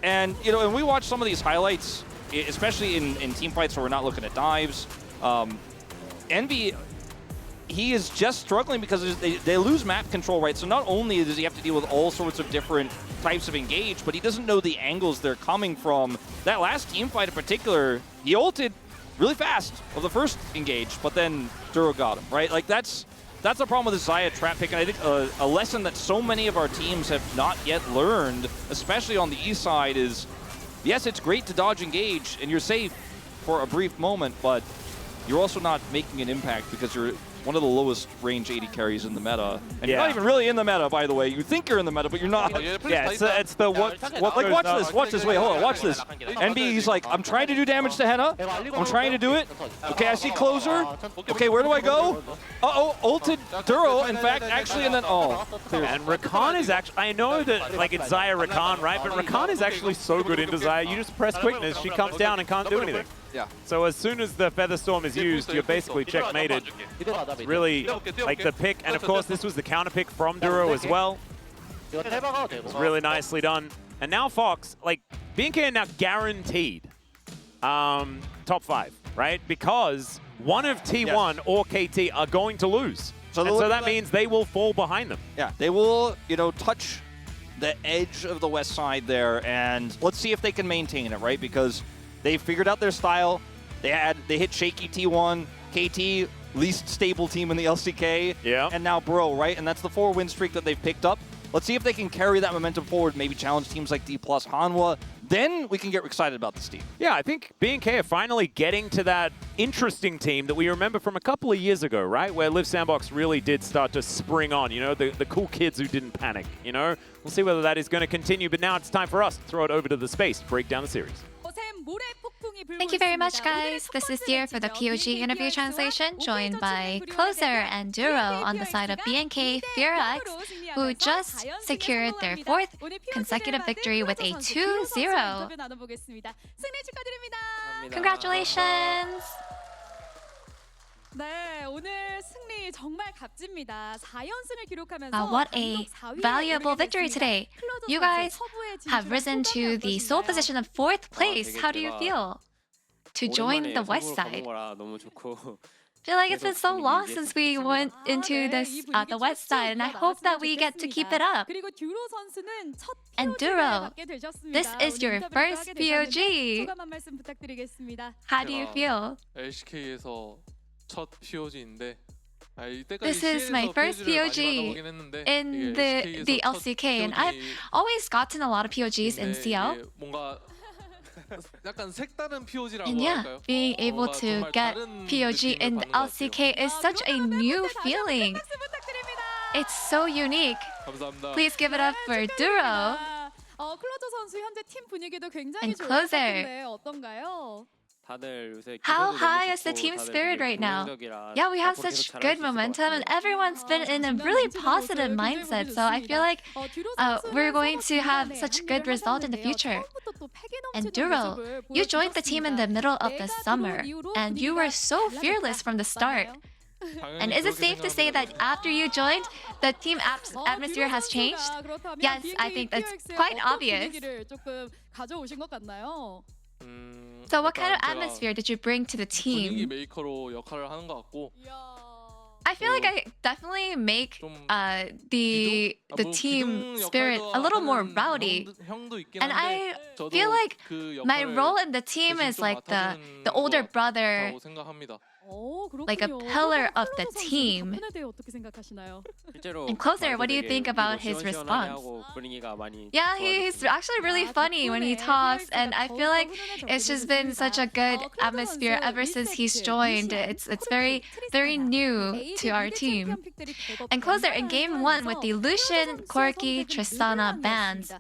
And, you know, and we watch some of these highlights, especially in team fights where we're not looking at dives. Envy, he is just struggling because they lose map control, right? So not only does he have to deal with all sorts of different types of engage, but he doesn't know the angles they're coming from. That last team fight in particular, he ulted really fast of the first engage, but then Duro got him, right? Like that's the problem with the Xayah trap pick, and I think a lesson that so many of our teams have not yet learned, especially on the east side, is yes, it's great to dodge engage and you're safe for a brief moment, but you're also not making an impact because you're one of the lowest range 80 carries in the meta. And you're not even really in the meta, by the way. You think you're in the meta, but you're not. Yeah, it's the what like, watch this. Wait, hold on, watch this. NB, he's like, I'm trying to do damage to Henna. I'm trying to do it. Okay, I see closer. Okay, where do I go? Uh-oh, ulted Duro, in fact, actually, and then, clear. And Rakan is actually, I know that, like, it's Xayah Rakan, right? But Rakan is actually so good into Xayah. You just press quickness, she comes down and can't do anything. Yeah. So as soon as the Feather Storm is used, you're basically checkmated. It's really like the pick, and of course this was the counter pick from Duro as well. It's really nicely done. And now Fox, like BNK are now guaranteed top 5, right? Because one of T1 or KT are going to lose. So that means they will fall behind them. Yeah, they will, you know, touch the edge of the west side there, and let's see if they can maintain it, right? Because they figured out their style. They hit shaky T1, KT, least stable team in the LCK, and now Bro, right? And that's the 4-win streak that they've picked up. Let's see if they can carry that momentum forward, maybe challenge teams like D+, Hanwha. Then we can get excited about this team. Yeah, I think BNK are finally getting to that interesting team that we remember from a couple of years ago, right? Where Live Sandbox really did start to spring on, you know, the cool kids who didn't panic, you know? We'll see whether that is going to continue, but now it's time for us to throw it over to the space to break down the series. Thank you very much, guys. This is Dear for the POG interview translation, joined by Closer and Duro on the side of BNK FearX, who just secured their 4th consecutive victory with a 2-0. Congratulations! What a valuable victory today. You guys have risen to the sole position of 4th place. How do you feel to join the west side? I feel like it's been so long since we went into this the west side, and I hope that we get to keep it up. And Duro, this is your first POG. How do you feel? This is my first POG in the LCK, and I've always gotten a lot of POGs in CL. And yeah, being able to get POG in the LCK is such a new feeling. It's so unique. Please give it up for Duro. And Closer. How high is the team spirit right now? Yeah, we have such good momentum and everyone's been in a really positive mindset. So I feel like we're going to have such good result in the future. And Duro, you joined the team in the middle of the summer and you were so fearless from the start. And is it safe to say that after you joined, the team atmosphere has changed? Yes, I think that's quite obvious. So what kind of 제가 atmosphere did you bring to the 분위기 team? 메이커로 역할을 하는 것 같고 I feel like I definitely make 좀 the 뭐 team 기둥 spirit 역할도 a little more 하는 rowdy. 형도 있긴 And 한데 I 저도 feel like 그 my 역할을 role in the team 대신 is 좀 like the 맡아주는 older 것 brother, 같다고 생각합니다. like a pillar of the team. And Closer, what do you think about his response? Yeah, he's actually really funny when he talks, and I feel like it's just been such a good atmosphere ever since he's joined. It's very new to our team. And Closer, in game 1 with the Lucian, Corki, Tristana bans,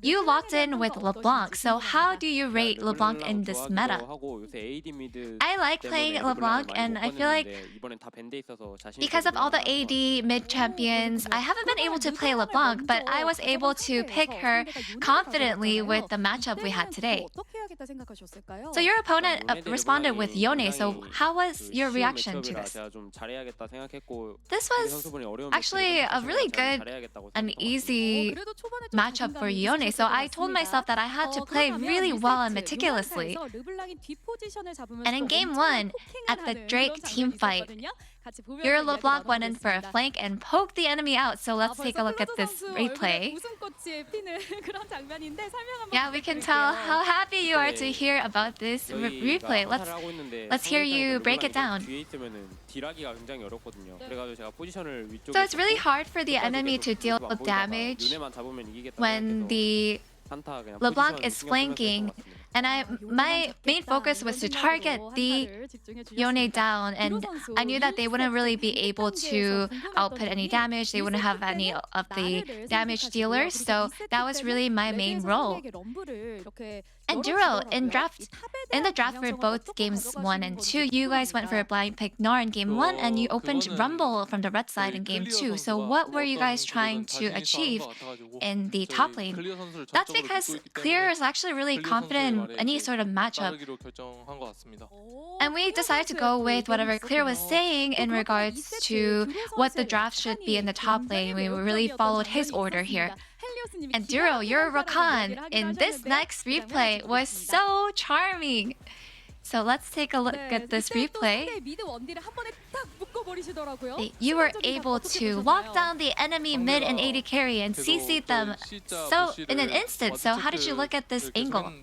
you locked in with LeBlanc, so how do you rate LeBlanc in this meta? I like playing LeBlanc, and I feel like because of all the AD mid champions, I haven't been able to play LeBlanc, but I was able to pick her confidently with the matchup we had today. So your opponent responded with Yone, so how was your reaction to this? This was actually a really good and easy matchup for Yone, so I told myself that I had to play really well and meticulously. And in game 1, at the Drake team fight, your LeBlanc went in for a flank and poked the enemy out, so let's take a look at this replay. Yeah, we can tell how happy you are to hear about this replay. Let's hear you break it down. So it's really hard for the enemy to deal with damage when the LeBlanc is flanking, and my main focus was to target the Yone down, and I knew that they wouldn't really be able to output any damage, they wouldn't have any of the damage dealers, so that was really my main role. And Duro, in the draft for both games 1 and 2, you guys went for a blind pick Gnar in game 1, and you opened Rumble from the red side in game 2. So what were you guys trying to achieve in the top lane? That's because Clear is actually really confident in any sort of matchup. And we decided to go with whatever Clear was saying in regards to what the draft should be in the top lane. We really followed his order here. And Duro, your Rakan in this next replay was so charming. So let's take a look at this replay. You were able to lock down the enemy mid and AD carry and CC them so in an instant. So how did you look at this angle?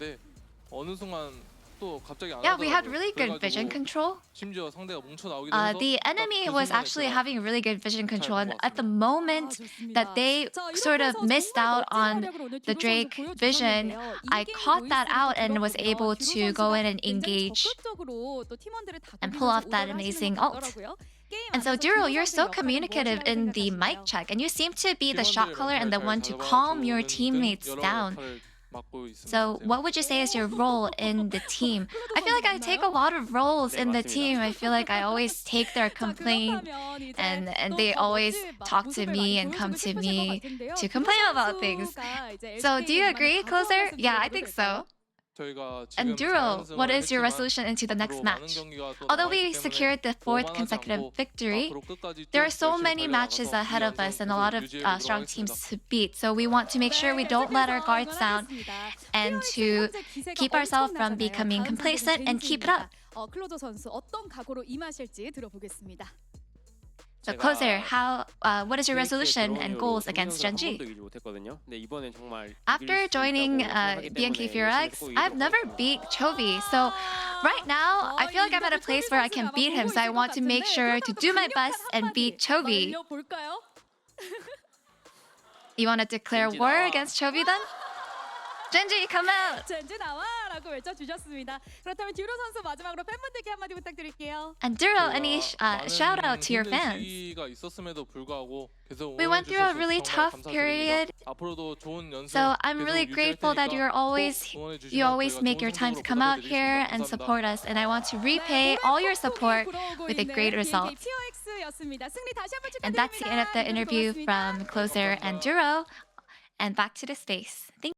Yeah, we had really good vision control. The enemy was actually having really good vision control, and at the moment that they sort of missed out on the Drake vision, I caught that out and was able to go in and engage and pull off that amazing ult. And so Duro, you're so communicative in the mic check, and you seem to be the shot caller and the one to calm your teammates down. So what would you say is your role in the team? I feel like I take a lot of roles in the team. I feel like I always take their complaint and they always talk to me and come to me to complain about things. So do you agree, Closer? Yeah, I think so. And Duro, what is your resolution into the next match? Although we secured the 4th consecutive victory, there are so many matches ahead of us and a lot of strong teams to beat. So we want to make sure we don't let our guards down and to keep ourselves from becoming complacent and keep it up. So Closer, what is your resolution and goals against Genji? After joining BNK FureX, I've never beat Chovy. So right now, I feel like I'm at a place where I can beat him. So I want to make sure to do my best and beat Chovy. You want to declare war against Chovy then? Genji, come out! And Duro, any shout out to your fans? We went through a really tough period, so I'm really grateful that you always make your time to come out here and support us, and I want to repay all your support with a great result. And that's the end of the interview from Closer and Duro, and back to the space. Thank you.